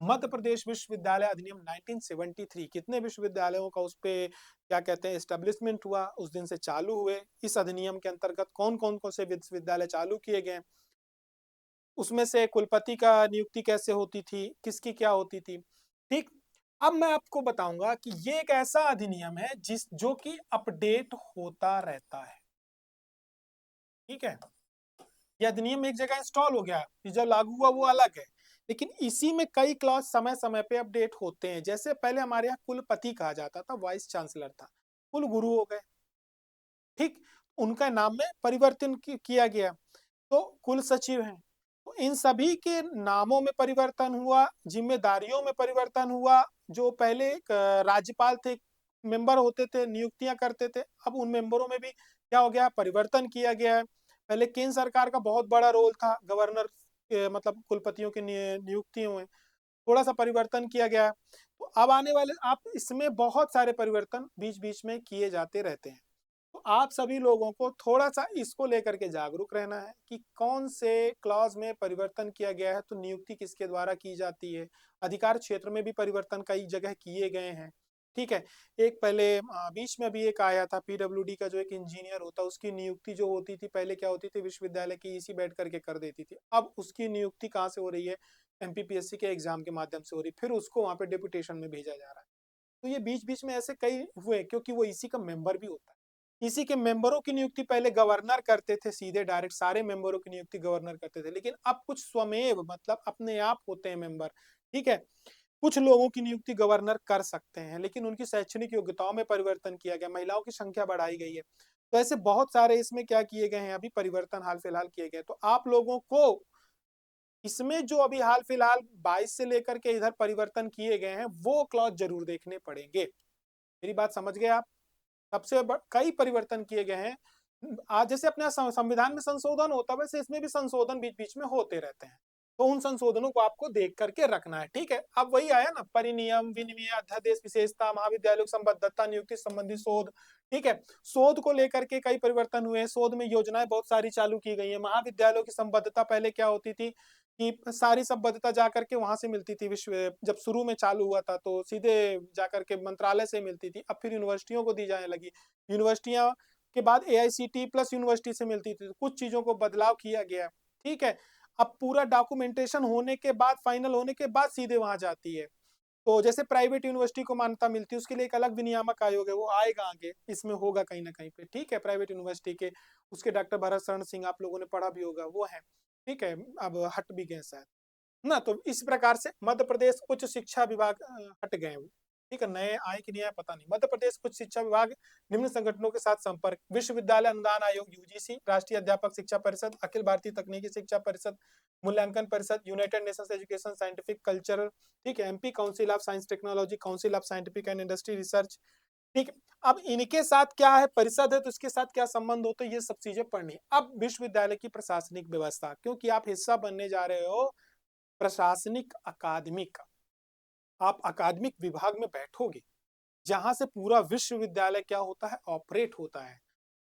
मध्य प्रदेश विश्वविद्यालय अधिनियम 1973। कितने विश्वविद्यालयों का उस पे क्या कहते हैं एस्टेब्लिशमेंट हुआ, उस दिन से चालू हुए। इस अधिनियम के अंतर्गत कौन कौन कौन से विश्वविद्यालय चालू किए गए, उसमें से कुलपति का नियुक्ति कैसे होती थी, किसकी क्या होती थी। ठीक, अब मैं आपको बताऊंगा कि ये एक ऐसा अधिनियम है जो कि अपडेट होता रहता है। ठीक है, यह अधिनियम एक जगह इंस्टॉल हो गया, जब लागू हुआ वो अलग है, लेकिन इसी में कई क्लॉज समय समय पे अपडेट होते हैं। जैसे पहले हमारे यहाँ कुलपति कहा जाता था, वाइस चांसलर था, कुल गुरु हो गए। ठीक, उनका नाम में परिवर्तन किया गया, तो कुल सचिव हैं। तो इन सभी के नामों में परिवर्तन हुआ, जिम्मेदारियों में परिवर्तन हुआ। जो पहले राज्यपाल थे, मेंबर होते थे, नियुक्तियां करते थे, अब उन मेंबरों में भी क्या हो गया, परिवर्तन किया गया है। पहले केंद्र सरकार का बहुत बड़ा रोल था, गवर्नर मतलब कुलपतियों की नियुक्तियों में, थोड़ा सा परिवर्तन किया गया है। तो अब आने वाले आप इसमें बहुत सारे परिवर्तन बीच बीच में किए जाते रहते हैं। तो आप सभी लोगों को थोड़ा सा इसको लेकर के जागरूक रहना है कि कौन से क्लॉज में परिवर्तन किया गया है, तो नियुक्ति किसके द्वारा की जाती है। अधिकार क्षेत्र में भी परिवर्तन कई जगह किए गए हैं। ठीक है, एक पहले बीच में भी एक आया था, पीडब्ल्यूडी का जो एक इंजीनियर होता, उसकी नियुक्ति जो होती थी पहले क्या होती थी, विश्वविद्यालय की ईसी बैठ करके कर देती थी। अब उसकी नियुक्ति कहाँ से हो रही है, एमपीपीएससी के एग्जाम के माध्यम से हो रही, फिर उसको वहां पे डेपुटेशन में भेजा जा रहा है। तो ये बीच बीच में ऐसे कई हुए, क्योंकि वो इसी का मेंबर भी होता है। इसी के मेंबरों की नियुक्ति पहले गवर्नर करते थे, सीधे डायरेक्ट सारे मेंबरों की नियुक्ति गवर्नर करते थे, लेकिन अब कुछ स्वमेव मतलब अपने आप होते हैं मेंबर। ठीक है, कुछ लोगों की नियुक्ति गवर्नर कर सकते हैं, लेकिन उनकी शैक्षणिक योग्यताओं में परिवर्तन किया गया, महिलाओं की संख्या बढ़ाई गई है। तो ऐसे बहुत सारे इसमें क्या किए गए हैं, अभी परिवर्तन हाल फिलहाल किए गए। तो आप लोगों को इसमें जो अभी हाल फिलहाल 22 से लेकर के इधर परिवर्तन किए गए हैं वो क्लॉज जरूर देखने पड़ेंगे। मेरी बात समझ गए आप, सबसे कई परिवर्तन किए गए हैं। आज जैसे अपने संविधान में संशोधन होता है, वैसे इसमें भी संशोधन बीच बीच में होते रहते हैं। तो उन संशोधनों को आपको देख करके रखना है। ठीक है, अब वही आया ना, परिनियम, विनिमय, अध्यादेश, विशेषता, महाविद्यालय संबद्धता, नियुक्ति संबंधी शोध। ठीक है, शोध को लेकर के कई परिवर्तन हुए, शोध में योजनाएं बहुत सारी चालू की गई है। महाविद्यालयों की संबद्धता पहले क्या होती थी कि सारी संबद्धता जाकर के वहां से मिलती थी, विश्व जब शुरू में चालू हुआ था तो सीधे जाकर के मंत्रालय से मिलती थी, अब फिर यूनिवर्सिटियों को दी जाने लगी। यूनिवर्सिटियां के बाद एआईसीटी प्लस यूनिवर्सिटी से मिलती थी, तो कुछ चीजों को बदलाव किया गया। ठीक है, अब पूरा डॉक्यूमेंटेशन होने के बाद, फाइनल होने के बाद सीधे वहां जाती है। तो जैसे प्राइवेट यूनिवर्सिटी को मान्यता मिलती है, उसके लिए एक अलग विनियामक आयोग है, वो आएगा आगे, इसमें होगा कहीं ना कहीं पे। ठीक है, प्राइवेट यूनिवर्सिटी के उसके डॉक्टर भरत शरण सिंह, आप लोगों ने पढ़ा भी होगा, वो है। ठीक है, अब हट भी गए शायद ना। तो इस प्रकार से मध्य प्रदेश उच्च शिक्षा विभाग हट गए वो। ठीक है, नए आए कि नहीं आए पता नहीं। मध्य प्रदेश उच्च शिक्षा विभाग निम्न संगठनों के साथ संपर्क, विश्वविद्यालय अनुदान आयोग यूजीसी, राष्ट्रीय अध्यापक शिक्षा परिषद, अखिल भारतीय तकनीकी शिक्षा परिषद, मूल्यांकन परिषद, United Nations education scientific cultural. ठीक है, MP council of science technology, council of scientific and industry research. ठीक है, अब इनके साथ क्या है, परिषद है तो इसके साथ क्या संबंध होते हैं, ये सब चीजें पढ़नी। अब विश्वविद्यालय की प्रशासनिक व्यवस्था, क्योंकि आप हिस्सा बनने जा रहे हो प्रशासनिक अकादमिक, आप अकादमिक विभाग में बैठोगे जहां से पूरा विश्वविद्यालय क्या होता है, ऑपरेट होता है।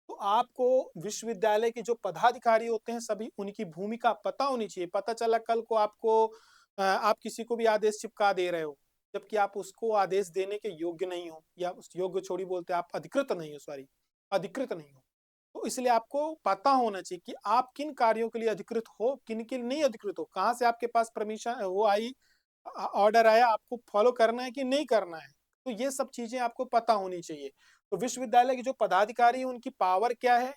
तो आपको विश्वविद्यालय के जो पदाधिकारी होते हैं सभी उनकी भूमिका पता होनी चाहिए। पता चला कल को आपको आप किसी को भी आदेश चिपका दे रहे हो जबकि आप उसको आदेश देने के योग्य नहीं हो, या उस योग्य छोड़ी बोलते हैं, आप अधिकृत नहीं हो, सॉरी अधिकृत नहीं हो। तो इसलिए आपको पता होना चाहिए कि आप किन कार्यों के लिए अधिकृत हो, किन के लिए नहीं अधिकृत हो, कहाँ से आपके पास परमिशन वो आई, ऑर्डर आया, आपको फॉलो करना है कि नहीं करना है। तो ये सब चीजें आपको पता होनी चाहिए। तो विश्वविद्यालय के जो पदाधिकारी हैं उनकी पावर क्या है,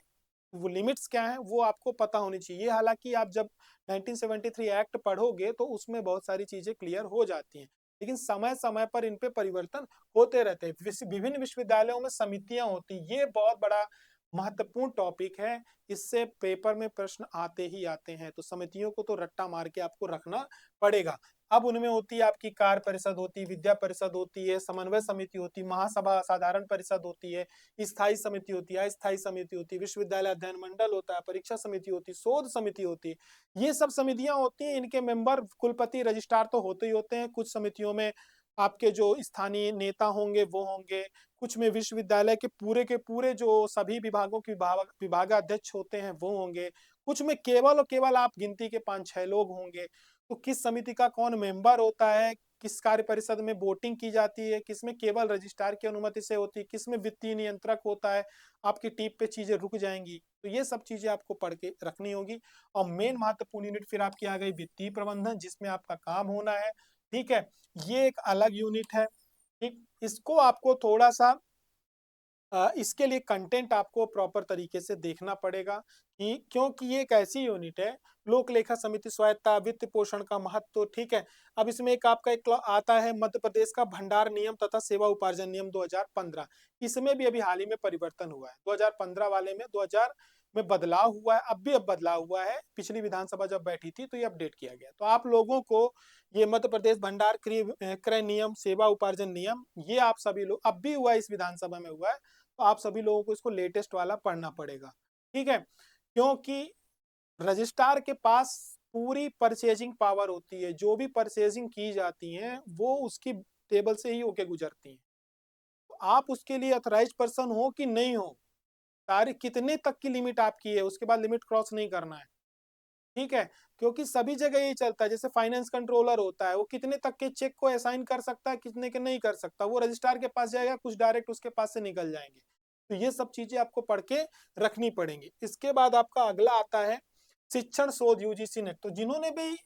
वो लिमिट्स क्या है, वो आपको पता होनी चाहिए। हालांकि आप जब 1973 एक्ट पढ़ोगे तो उसमें बहुत सारी चीजें क्लियर हो जाती हैं, लेकिन समय समय पर इन पे परिवर्तन होते रहते हैं। विभिन्न विश्वविद्यालयों में समितियां होती, ये बहुत बड़ा महत्वपूर्ण टॉपिक है। इससे पेपर में प्रश्न आते ही आते हैं। तो समितियों को तो रट्टा मार के आपको रखना पड़ेगा। अब उनमें होती है आपकी कार्य परिषद होती है, विद्या परिषद होती है, समन्वय समिति होती है, महासभा साधारण परिषद होती है, स्थायी समिति होती है, अस्थायी समिति होती है, विश्वविद्यालय अध्ययन मंडल होता है, परीक्षा समिति होती है, शोध समिति होती है। ये सब समितियां होती हैं। इनके मेंबर कुलपति रजिस्ट्रार तो होते ही होते हैं। कुछ समितियों में आपके जो स्थानीय नेता होंगे वो होंगे, कुछ में विश्वविद्यालय के पूरे जो सभी विभागों के विभागाध्यक्ष होते हैं वो होंगे, कुछ में केवल और केवल आप गिनती के 5-6 लोग होंगे। तो किस समिति का कौन मेंबर होता है, किस कार्य परिषद में वोटिंग की जाती है, किसमें केवल रजिस्ट्रार की अनुमति से होती है, किसमें वित्तीय नियंत्रक होता है, आपकी टीप पे चीजें रुक जाएंगी। तो ये सब चीजें आपको पढ़ के रखनी होगी। और मेन महत्वपूर्ण यूनिट फिर आपकी आ गई वित्तीय प्रबंधन, जिसमें आपका काम होना है। ठीक है, ये एक अलग यूनिट है। ठीक, इसको आपको थोड़ा सा इसके लिए कंटेंट आपको प्रॉपर तरीके से देखना पड़ेगा कि क्योंकि ये एक ऐसी यूनिट है, लोक लेखा समिति स्वायत्ता, वित्त पोषण का महत्व। ठीक है, अब इसमें एक आपका एक आता है मध्य प्रदेश का भंडार नियम तथा सेवा उपार्जन नियम 2015। इसमें भी अभी हाल ही में परिवर्तन हुआ है। 2015 वाले में 2000 में बदलाव हुआ है, अब बदलाव हुआ है। पिछली विधानसभा जब बैठी थी तो ये अपडेट किया गया। तो आप लोगों को ये मध्य प्रदेश भंडार क्रय नियम, सेवा उपार्जन नियम, ये आप सभी लोग अब भी हुआ है, इस विधानसभा में हुआ है। तो आप सभी लोगों को इसको लेटेस्ट वाला पढ़ना पड़ेगा। ठीक है, क्योंकि रजिस्ट्रार के पास पूरी परचेजिंग पावर होती है। जो भी परचेजिंग की जाती है वो उसकी टेबल से ही होके गुजरती है। तो आप उसके लिए अथराइज पर्सन हो कि नहीं हो, तारीख कितने तक की लिमिट आपकी है, उसके बाद लिमिट क्रॉस नहीं करना है। ठीक है, क्योंकि सभी जगह यही चलता है। जैसे फाइनेंस कंट्रोलर होता है, वो कितने तक के चेक को असाइन कर सकता है, कितने के नहीं कर सकता, वो रजिस्ट्रार के पास जाएगा, कुछ डायरेक्ट उसके पास से निकल जाएंगे। तो ये सब चीजें आपको पढ़ के रखनी पड़ेंगी। इसके बाद आपका अगला आता है शिक्षण शोध यूजीसी नेट। तो जिन्होंने भी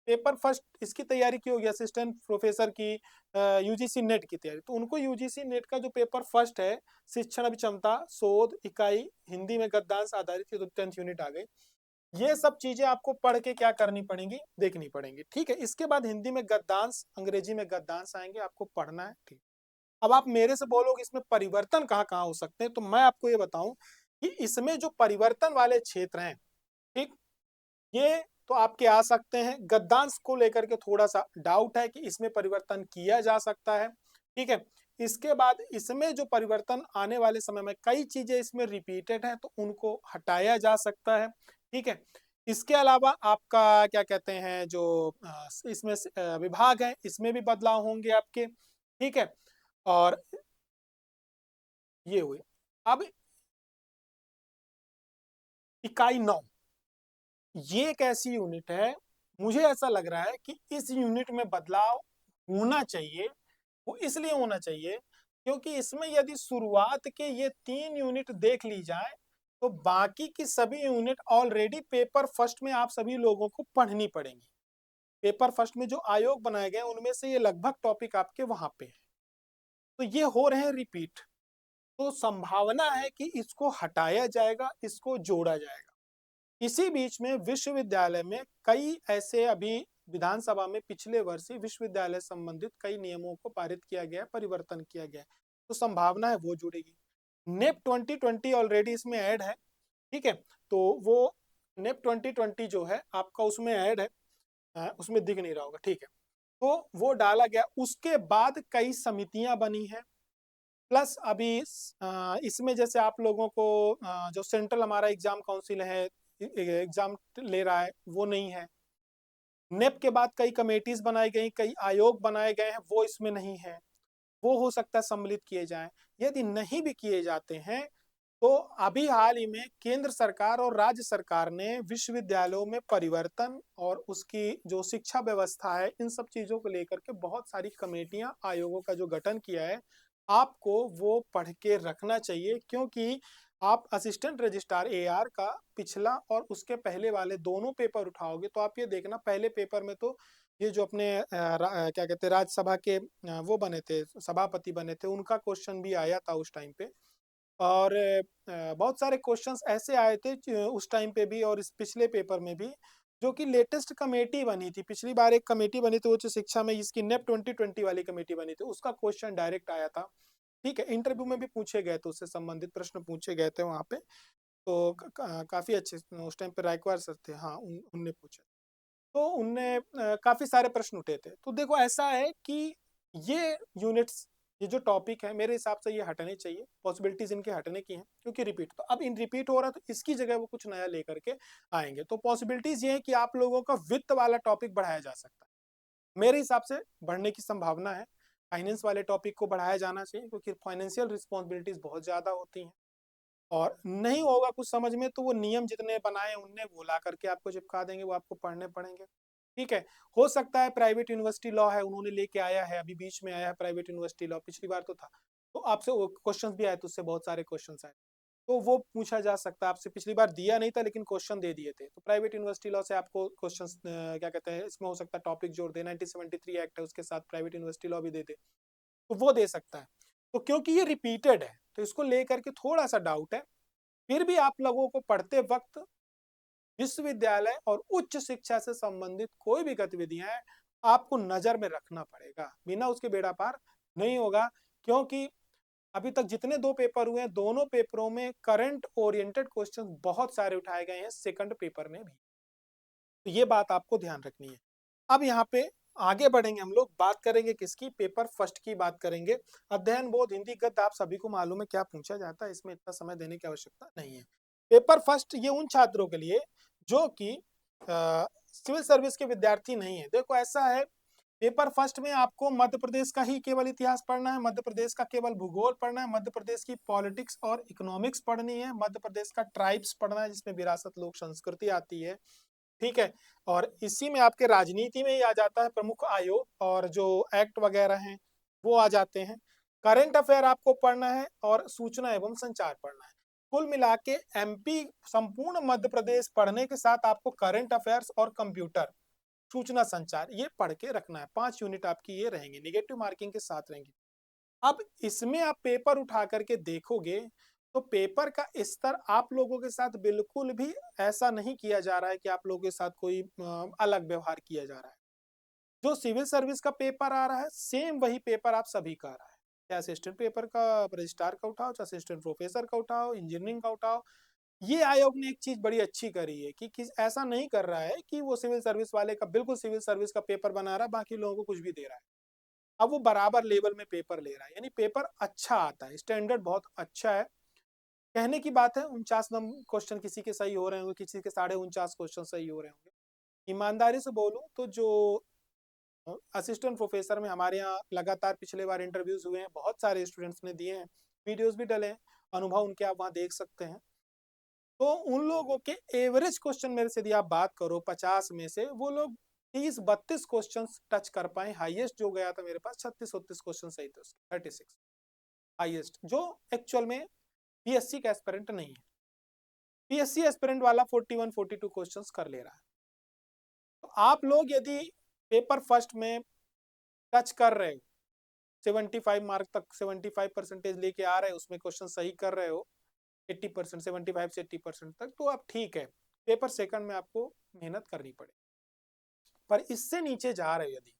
पेपर फर्स्ट इसकी तैयारी की होगी, असिस्टेंट प्रोफेसर की यूजीसी नेट की तैयारी, तो उनको यूजीसी नेट का जो पेपर फर्स्ट है, शिक्षण अभिक्षमता शोध इकाई हिंदी में गद्यांश आधारित, तो 10th यूनिट आ गई। ये सब चीजें आपको पढ़ के क्या करनी पड़ेंगी, देखनी पड़ेंगी। ठीक है, इसके बाद हिंदी में गद्यांश, अंग्रेजी में गद्यांश आएंगे, आपको पढ़ना है। ठीक, अब आप मेरे से बोलोगे इसमें परिवर्तन कहाँ कहाँ हो सकते हैं, तो मैं आपको ये बताऊं कि इसमें जो परिवर्तन वाले क्षेत्र हैं, ठीक, ये तो आपके आ सकते हैं। गद्यांश को लेकर के थोड़ा सा डाउट है कि इसमें परिवर्तन किया जा सकता है। ठीक है, इसके बाद इसमें जो परिवर्तन आने वाले समय में कई चीजें इसमें रिपीटेड हैं तो उनको हटाया जा सकता है। ठीक है, इसके अलावा आपका क्या कहते हैं जो इसमें विभाग है, इसमें भी बदलाव होंगे आपके। ठीक है, और ये हुए। अब इकाई 9, ये एक ऐसी यूनिट है, मुझे ऐसा लग रहा है कि इस यूनिट में बदलाव होना चाहिए। वो इसलिए होना चाहिए क्योंकि इसमें यदि शुरुआत के ये 3 यूनिट देख ली जाए तो बाकी की सभी यूनिट ऑलरेडी पेपर फर्स्ट में आप सभी लोगों को पढ़नी पड़ेंगी। पेपर फर्स्ट में जो आयोग बनाए गए उनमें से ये लगभग टॉपिक आपके वहां पे है। तो ये हो रहे हैं रिपीट, तो संभावना है कि इसको हटाया जाएगा, इसको जोड़ा जाएगा। इसी बीच में विश्वविद्यालय में कई ऐसे अभी विधानसभा में पिछले वर्ष ही विश्वविद्यालय संबंधित कई नियमों को पारित किया गया, परिवर्तन किया गया, तो संभावना है वो जुड़ेगी। नेप 2020 ऑलरेडी इसमें ऐड है। ठीक है, तो वो नेप 2020 जो है आपका उसमें ऐड है, उसमें दिख नहीं रहा होगा। ठीक है, तो वो डाला गया। उसके बाद कई समितियां बनी हैं, प्लस अभी इसमें जैसे आप लोगों को जो सेंट्रल हमारा एग्जाम काउंसिल है एग्जाम ले रहा है वो नहीं है। नेप के बाद कई कमेटीज बनाई गई, कई आयोग बनाए गए हैं, वो इसमें नहीं है, वो हो सकता है सम्मिलित किए जाएं। यदि नहीं भी किए जाते हैं तो अभी हाल ही में केंद्र सरकार और राज्य सरकार ने विश्वविद्यालयों में परिवर्तन और उसकी जो शिक्षा व्यवस्था है, इन सब चीजों को लेकर के बहुत सारी कमेटियां, आयोगों का जो गठन किया है, आपको वो पढ़ के रखना चाहिए। क्योंकि आप असिस्टेंट रजिस्ट्रार एआर का पिछला और उसके पहले वाले दोनों पेपर उठाओगे तो आप ये देखना, पहले पेपर में तो ये जो अपने क्या कहते हैं राज्यसभा के वो बने थे, सभापति बने थे, उनका क्वेश्चन भी आया था उस टाइम पे। और बहुत सारे क्वेश्चंस ऐसे आए थे उस टाइम पे भी और इस पिछले पेपर में भी, जो कि लेटेस्ट कमेटी बनी थी। पिछली बार एक कमेटी बनी थी उच्च शिक्षा में, इसकी नेप 2020 वाली कमेटी बनी थी, उसका क्वेश्चन डायरेक्ट आया था। ठीक है, इंटरव्यू में भी पूछे गए थे, उससे संबंधित प्रश्न पूछे गए थे वहां पे। तो काफी अच्छे उस टाइम पे रायकवार सर थे, हाँ उनने पूछे। तो उनने काफी सारे प्रश्न उठे थे। तो देखो ऐसा है कि ये यूनिट्स, ये जो टॉपिक है, मेरे हिसाब से ये हटने चाहिए, पॉसिबिलिटीज इनके हटने की हैं, क्योंकि रिपीट तो अब इन रिपीट हो रहा है, तो इसकी जगह वो कुछ नया लेकर के आएंगे। तो पॉसिबिलिटीज ये है कि आप लोगों का वित्त वाला टॉपिक बढ़ाया जा सकता है, मेरे हिसाब से बढ़ने की संभावना है। फाइनेंस वाले टॉपिक को बढ़ाया जाना चाहिए, क्योंकि फाइनेंशियल रिस्पॉन्सिबिलिटीज बहुत ज्यादा होती हैं। और नहीं होगा कुछ समझ में तो वो नियम जितने बनाए उनने वो ला करके आपको चिपका देंगे, वो आपको पढ़ने पड़ेंगे। ठीक है, हो सकता है प्राइवेट यूनिवर्सिटी लॉ है, उन्होंने लेके आया है, अभी बीच में आया है प्राइवेट यूनिवर्सिटी लॉ, पिछली बार तो था, तो आपसे क्वेश्चन भी आए थे, उससे बहुत सारे क्वेश्चन आए, तो वो पूछा जा सकता है आपसे। पिछली बार दिया नहीं था लेकिन क्वेश्चन दे दिए थे, तो प्राइवेट यूनिवर्सिटी लॉ से आपको क्वेश्चन क्या कहते हैं, इसमें हो सकता है टॉपिक जोड़ दे, 1973 एक्ट है उसके साथ प्राइवेट यूनिवर्सिटी लॉ भी दे दे, तो वो दे सकता है। तो क्योंकि ये रिपीटेड है तो इसको लेकर के थोड़ा सा डाउट है। फिर भी आप लोगों को पढ़ते वक्त विश्वविद्यालय और उच्च शिक्षा से संबंधित कोई भी गतिविधियां हैं, आपको नजर में रखना पड़ेगा, बिना उसके बेड़ा पार नहीं होगा। क्योंकि अभी तक जितने दो पेपर हुए हैं, दोनों पेपरों में करंट ओरिएंटेड क्वेश्चन बहुत सारे उठाए गए हैं, सेकंड पेपर में भी। तो ये बात आपको ध्यान रखनी है। अब यहाँ पे आगे बढ़ेंगे, हम लोग बात करेंगे किसकी, पेपर फर्स्ट की बात करेंगे। अध्ययन बोध हिंदी गद्य आप सभी को मालूम है क्या पूछा जाता है, इसमें इतना समय देने की आवश्यकता नहीं है। पेपर फर्स्ट ये उन छात्रों के लिए जो कि सिविल सर्विस के विद्यार्थी नहीं है। देखो ऐसा है, पेपर फर्स्ट में आपको मध्य प्रदेश का ही केवल इतिहास पढ़ना है, मध्य प्रदेश का केवल भूगोल पढ़ना है, मध्य प्रदेश की पॉलिटिक्स और इकोनॉमिक्स पढ़नी है, मध्य प्रदेश का ट्राइब्स पढ़ना है जिसमें विरासत लोक संस्कृति आती है। ठीक है, और इसी में आपके राजनीति में ही आ जाता है प्रमुख आयोग और जो एक्ट वगैरह हैं वो आ जाते हैं। करंट अफेयर आपको पढ़ना है और सूचना एवं संचार पढ़ना है। कुल मिला के एमपी संपूर्ण मध्य प्रदेश पढ़ने के साथ आपको करंट अफेयर्स और कंप्यूटर, सूचना संचार ये पढ़ के रखना है। 5 यूनिट आपकी ये रहेंगे, निगेटिव मार्किंग के साथ रहेंगी। अब इसमें आप पेपर उठा करके देखोगे तो पेपर का स्तर आप लोगों के साथ बिल्कुल भी ऐसा नहीं किया जा रहा है कि आप लोगों के साथ कोई अलग व्यवहार किया जा रहा है। जो सिविल सर्विस का पेपर आ रहा है सेम वही पेपर आप सभी का आ रहा है, चाहे असिस्टेंट पेपर का रजिस्ट्रार का उठाओ, चाहे असिस्टेंट प्रोफेसर का उठाओ, इंजीनियरिंग का उठाओ। ये आयोग ने एक चीज बड़ी अच्छी करी है कि ऐसा नहीं कर रहा है कि वो सिविल सर्विस वाले का बिल्कुल सिविल सर्विस का पेपर बना रहा है, बाकी लोगों को कुछ भी दे रहा है। अब वो बराबर लेवल में पेपर ले रहा है, यानी पेपर अच्छा आता है, स्टैंडर्ड बहुत अच्छा है। कहने की बात है 49 नंबर क्वेश्चन किसी के सही हो रहे होंगे, किसी के 49.5 क्वेश्चन सही हो रहे होंगे। ईमानदारी से बोलूं तो जो असिस्टेंट प्रोफेसर में हमारे यहाँ लगातार पिछले बार इंटरव्यूज हुए हैं, बहुत सारे स्टूडेंट्स ने दिए हैं, वीडियोस भी डले हैं, अनुभव उनके आप वहाँ देख सकते हैं। तो उन लोगों के एवरेज क्वेश्चन मेरे से यदि आप बात करो 50 में से वो लोग 30-32 क्वेश्चन टच कर पाए। हाईएस्ट जो गया था मेरे पास 36-38 क्वेश्चन सही थे उसके, 36 हाईएस्ट, जो एक्चुअल में पीएससी का एस्पिरेंट नहीं है। पीएससी एस्पिरेंट वाला 41-42 क्वेश्चंस कर ले रहा है। तो आप लोग यदि पेपर फर्स्ट में टच कर रहे हो, 75 मार्क तक 75% लेके आ रहे हो, उसमें क्वेश्चन सही कर रहे हो 80%, 75 से 80% तक, तो आप ठीक है। पेपर सेकंड में आपको मेहनत करनी पड़े, पर इससे नीचे जा रहे हो, यदि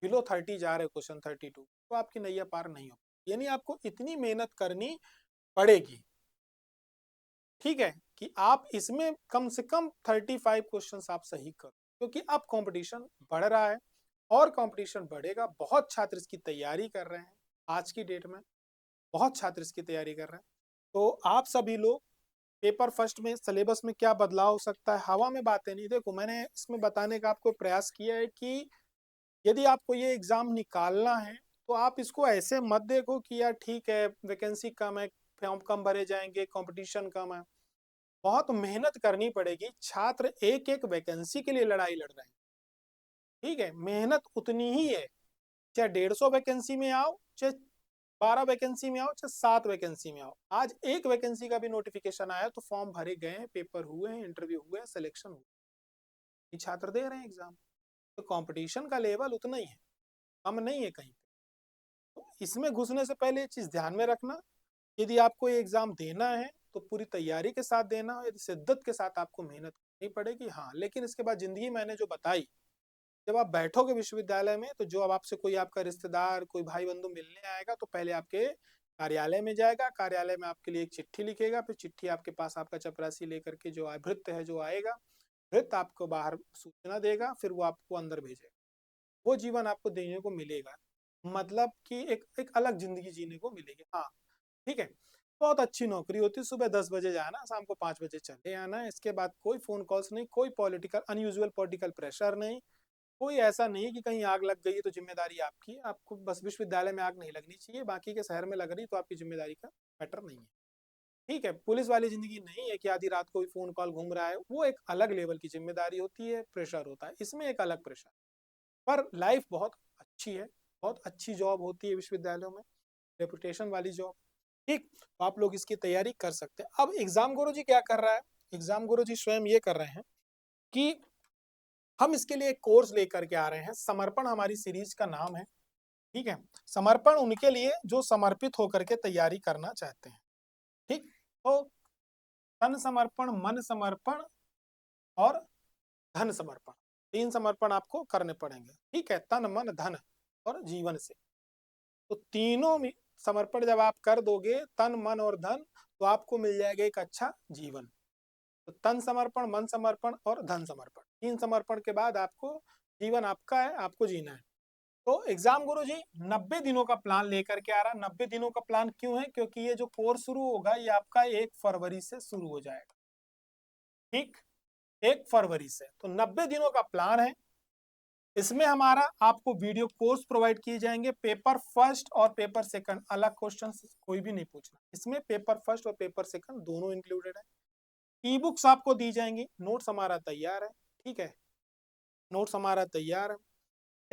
बिलो 30 जा रहे हो, क्वेश्चन 32, तो आपकी नैया पार नहीं हो, यानी आपको इतनी मेहनत करनी पड़ेगी। ठीक है, कि आप इसमें कम से कम 35 क्वेश्चन आप सही करो, क्योंकि अब कंपटीशन बढ़ रहा है और कंपटीशन बढ़ेगा। बहुत छात्र इसकी तैयारी कर रहे हैं, आज की डेट में बहुत छात्र इसकी तैयारी कर रहे हैं। तो आप सभी लोग पेपर फर्स्ट में सिलेबस में क्या बदलाव हो सकता है, हवा में बातें नहीं। देखो मैंने इसमें बताने का आपको प्रयास किया है कि यदि आपको ये एग्जाम निकालना है तो आप इसको ऐसे मत देखो कि यार ठीक है वैकेंसी कम है, फॉर्म कम भरे जाएंगे, कंपटीशन कम है। बहुत मेहनत करनी पड़ेगी, छात्र एक एक वैकेंसी के लिए लड़ाई लड़ रहे हैं। ठीक है, मेहनत उतनी ही है, चाहे 150 वैकेंसी में आओ, चाहे 12 वैकेंसी में आओ, चाहे 7 वैकेंसी में आओ। आज एक वैकेंसी का भी नोटिफिकेशन आया तो फॉर्म भरे गए हैं, पेपर हुए हैं, इंटरव्यू हुए हैं, सिलेक्शन हुआ, ये छात्र दे रहे हैं एग्जाम। तो कंपटीशन का लेवल उतना ही है, कम नहीं है कहीं। तो इसमें घुसने से पहले ये चीज ध्यान में रखना, यदि आपको ये एग्जाम देना है तो पूरी तैयारी के साथ देना, यदि शिद्दत के साथ आपको मेहनत करनी पड़ेगी। हाँ, लेकिन इसके बाद जिंदगी मैंने जो बताई, जब आप बैठोगे विश्वविद्यालय में तो जो अब आपसे कोई आपका रिश्तेदार, कोई भाई बंधु मिलने आएगा तो पहले आपके कार्यालय में जाएगा, कार्यालय में आपके लिए एक चिट्ठी लिखेगा, फिर चिट्ठी आपके पास आपका चपरासी लेकर के जो भृत्य है जो आएगा, भृत्य आपको बाहर सूचना देगा, फिर वो आपको अंदर भेजेगा। वो जीवन आपको देने को मिलेगा, मतलब कि एक एक अलग जिंदगी जीने को मिलेगी। हाँ ठीक है, बहुत अच्छी नौकरी होती है, सुबह 10 बजे जाना, शाम को 5 बजे चले आना। इसके बाद कोई फोन कॉल्स नहीं, कोई पॉलिटिकल अनयूजुअल पॉलिटिकल प्रेशर नहीं, कोई ऐसा नहीं कि कहीं आग लग गई है तो जिम्मेदारी आपकी है। आपको बस विश्वविद्यालय में आग नहीं लगनी चाहिए, बाकी के शहर में लग रही तो आपकी जिम्मेदारी का मैटर नहीं है। ठीक है, पुलिस वाली जिंदगी नहीं है कि आधी रात को भी फोन कॉल घूम रहा है, वो एक अलग लेवल की जिम्मेदारी होती है, प्रेशर होता है, इसमें एक अलग प्रेशर। पर लाइफ बहुत अच्छी है, बहुत अच्छी जॉब होती है विश्वविद्यालयों में, रेपुटेशन वाली जॉब। ठीक, तो आप लोग इसकी तैयारी कर सकते हैं। अब एग्जाम गुरु जी क्या कर रहा है, एग्जाम गुरु जी स्वयं ये कर रहे हैं कि हम इसके लिए एक कोर्स लेकर के आ रहे हैं, समर्पण हमारी सीरीज का नाम है। ठीक है, समर्पण उनके लिए जो समर्पित होकर के तैयारी करना चाहते हैं। ठीक, तो तन समर्पण, मन समर्पण और धन समर्पण, 3 समर्पण आपको करने पड़ेंगे। ठीक है, तन मन धन और जीवन से। तो तीनों में समर्पण जब आप कर दोगे, तन मन और धन, तो आपको मिल जाएगा एक अच्छा जीवन। तो तन समर्पण, मन समर्पण और धन समर्पण, 3 समर्पण के बाद आपको जीवन आपका है, आपको जीना है। तो एग्जाम गुरु जी 90 दिनों का प्लान लेकर के आ रहा है। 90 दिनों का प्लान क्यों है, क्योंकि ये जो कोर्स शुरू होगा ये आपका 1 फरवरी से शुरू हो जाएगा। ठीक, 1 फरवरी से, तो 90 दिनों का प्लान है। इसमें हमारा आपको वीडियो कोर्स प्रोवाइड किए जाएंगे, पेपर फर्स्ट और पेपर सेकंड, अलग क्वेश्चन कोई भी नहीं पूछना, इसमें पेपर फर्स्ट और पेपर सेकंड दोनों इंक्लूडेड है। ई बुक्स आपको दी जाएंगी, नोट्स हमारा तैयार है। ठीक है, नोट्स हमारा तैयार है।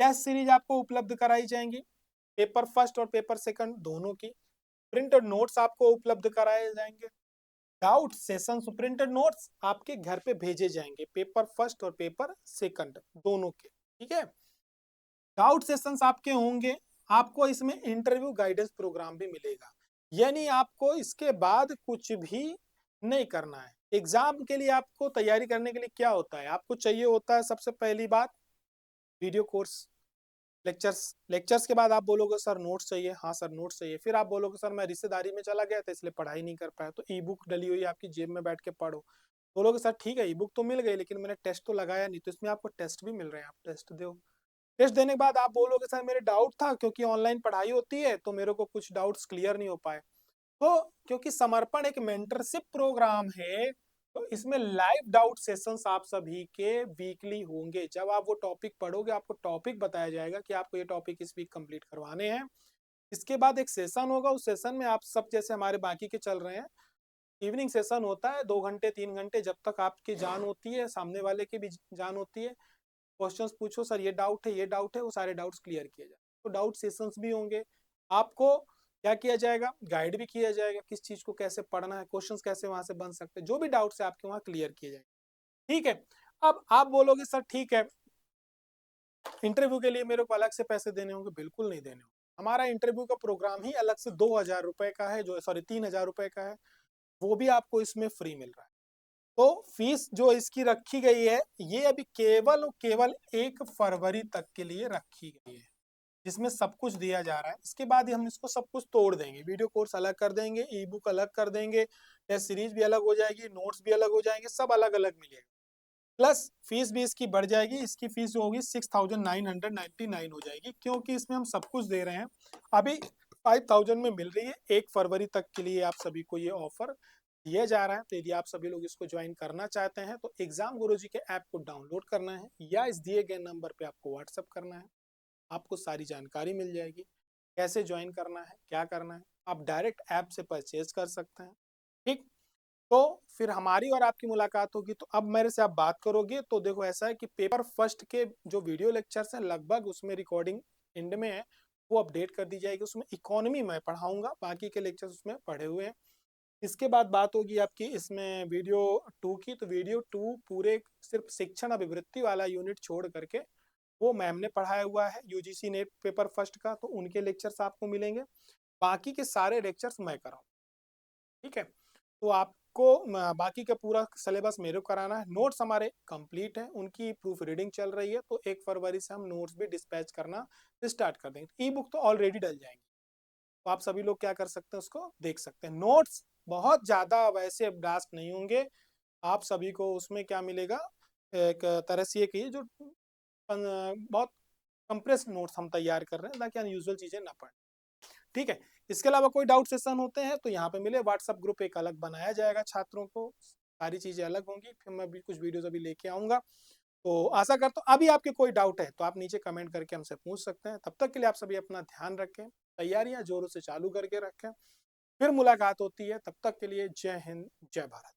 टेस्ट सीरीज आपको उपलब्ध कराई जाएंगी, पेपर फर्स्ट और पेपर सेकंड दोनों की। प्रिंटेड नोट्स आपको उपलब्ध कराए जाएंगे। डाउट सेशन प्रिंटेड नोट्स आपके घर पे भेजे जाएंगे, पेपर फर्स्ट और पेपर सेकंड दोनों के। ठीक है, डाउट सेशंस आपके होंगे। आपको इसमें इंटरव्यू गाइडेंस प्रोग्राम भी मिलेगा, यानी आपको इसके बाद कुछ भी नहीं करना है। एग्जाम के लिए आपको तैयारी करने के लिए क्या होता है, आपको चाहिए होता है सबसे पहली बात वीडियो कोर्स, लेक्चर्स। लेक्चर्स के बाद आप बोलोगे सर नोट्स चाहिए, हाँ सर नोट्स चाहिए। फिर आप बोलोगे सर मैं रिश्तेदारी में चला गया था इसलिए पढ़ाई नहीं कर पाया, तो ई बुक डली हुई है आपकी जेब में, बैठ के पढ़ो। बोलोगे सर ठीक है ई बुक तो मिल गई लेकिन मैंने टेस्ट तो लगाया नहीं, तो इसमें आपको टेस्ट भी मिल रहे हैं, आप टेस्ट दो। टेस्ट देने के बाद आप बोलोगे सर मेरे डाउट था, क्योंकि ऑनलाइन पढ़ाई होती है तो मेरे को कुछ डाउट्स क्लियर नहीं हो पाए। तो क्योंकि समर्पण एक मेंटरशिप प्रोग्राम है, तो इसमें लाइव डाउट सेशंस आप सभी के वीकली होंगे। जब आप वो टॉपिक पढ़ोगे आपको टॉपिक बताया जाएगा कि आपको ये टॉपिक इस वीक कंप्लीट करवाने हैं। इसके बाद एक सेशन होगा, उस सेशन में आप सब जैसे हमारे बाकी के चल रहे हैं, इवनिंग सेशन होता है 2 घंटे 3 घंटे, जब तक आपकी जान होती है सामने वाले की भी जान होती है। क्वेश्चंस पूछो सर ये डाउट है, ये डाउट है, वो सारे डाउट्स क्लियर किए जाए। तो डाउट सेशंस भी होंगे। आपको क्या किया जाएगा, गाइड भी किया जाएगा किस चीज को कैसे पढ़ना है, क्वेश्चंस कैसे वहां से बन सकते हैं, जो भी डाउट्स है आपके वहां क्लियर किए जाएंगे। ठीक है, अब आप बोलोगे सर ठीक है इंटरव्यू के लिए मेरे को अलग से पैसे देने होंगे, बिल्कुल नहीं देने होंगे। हमारा इंटरव्यू का प्रोग्राम ही अलग से 2,000 रुपए का है, जो सॉरी 3,000 रुपए का है, वो भी आपको इसमें फ्री मिल रहा है। तो फीस जो इसकी रखी गई है ये अभी केवल 1 फरवरी तक के लिए रखी गई है, जिसमें सब कुछ दिया जा रहा है। इसके बाद हम इसको सब कुछ तोड़ देंगे, वीडियो कोर्स अलग कर देंगे, ई बुक अलग कर देंगे, टेस्ट सीरीज भी अलग हो जाएगी, नोट्स भी अलग हो जाएंगे, सब अलग अलग मिलेगा। प्लस फीस भी इसकी बढ़ जाएगी, इसकी फीस जो होगी 6,999 हो जाएगी, क्योंकि इसमें हम सब कुछ दे रहे हैं। अभी 5,000 में मिल रही है, 1 फरवरी तक के लिए आप सभी को ये ऑफर दिया जा रहा है। तो यदि आप सभी लोग इसको ज्वाइन करना चाहते हैं तो एग्जाम गुरुजी के ऐप को डाउनलोड करना है या इस दिए गए नंबर पे आपको व्हाट्सअप करना है। आपको सारी जानकारी मिल जाएगी, कैसे ज्वाइन करना है, क्या करना है। आप डायरेक्ट ऐप से परचेज कर सकते हैं। ठीक, तो फिर हमारी और आपकी मुलाकात होगी। तो अब मेरे से आप बात करोगे तो देखो ऐसा है कि पेपर फर्स्ट के जो वीडियो लेक्चर्स हैं लगभग उसमें रिकॉर्डिंग एंड में है, वो अपडेट कर दी जाएगी। उसमें इकोनॉमी मैं पढ़ाऊंगा, बाकी के लेक्चर्स उसमें पढ़े हुए हैं। इसके बाद बात होगी आपकी इसमें वीडियो 2 की। तो वीडियो 2 पूरे सिर्फ शिक्षण अभिवृत्ति वाला यूनिट छोड़ करके वो मैम ने पढ़ाया हुआ है यूजीसी नेट पेपर फर्स्ट का, तो उनके लेक्चर्स आपको मिलेंगे। बाकी के सारे लेक्चर्स मैं कराऊँ, ठीक है। तो आपको बाकी का पूरा सिलेबस मेरे को कराना है। नोट्स हमारे कंप्लीट हैं, उनकी प्रूफ रीडिंग चल रही है, तो 1 फरवरी से हम नोट्स भी डिस्पैच करना स्टार्ट कर देंगे। ई बुक तो ऑलरेडी डल जाएंगे, तो आप सभी लोग क्या कर सकते हैं, उसको देख सकते हैं। नोट्स बहुत ज़्यादा वैसे डास्क नहीं होंगे, आप सभी को उसमें क्या मिलेगा, एक तरह से ये कहिए जो बहुत कंप्रेस नोट्स हम तैयार कर रहे हैं ताकि अनयूजुअल चीज़ें ना पढ़ें, ठीक है। इसके अलावा कोई डाउट सेशन होते हैं तो यहाँ पे मिले, व्हाट्सअप ग्रुप एक अलग बनाया जाएगा छात्रों को, सारी चीज़ें अलग होंगी। फिर मैं भी कुछ वीडियोज अभी लेके आऊँगा। तो आशा करता हूँ अभी आपके कोई डाउट है तो आप नीचे कमेंट करके हमसे पूछ सकते हैं। तब तक के लिए आप सभी अपना ध्यान रखें, तैयारियां जोरों से चालू करके रखें। फिर मुलाकात होती है, तब तक के लिए जय हिंद, जय भारत।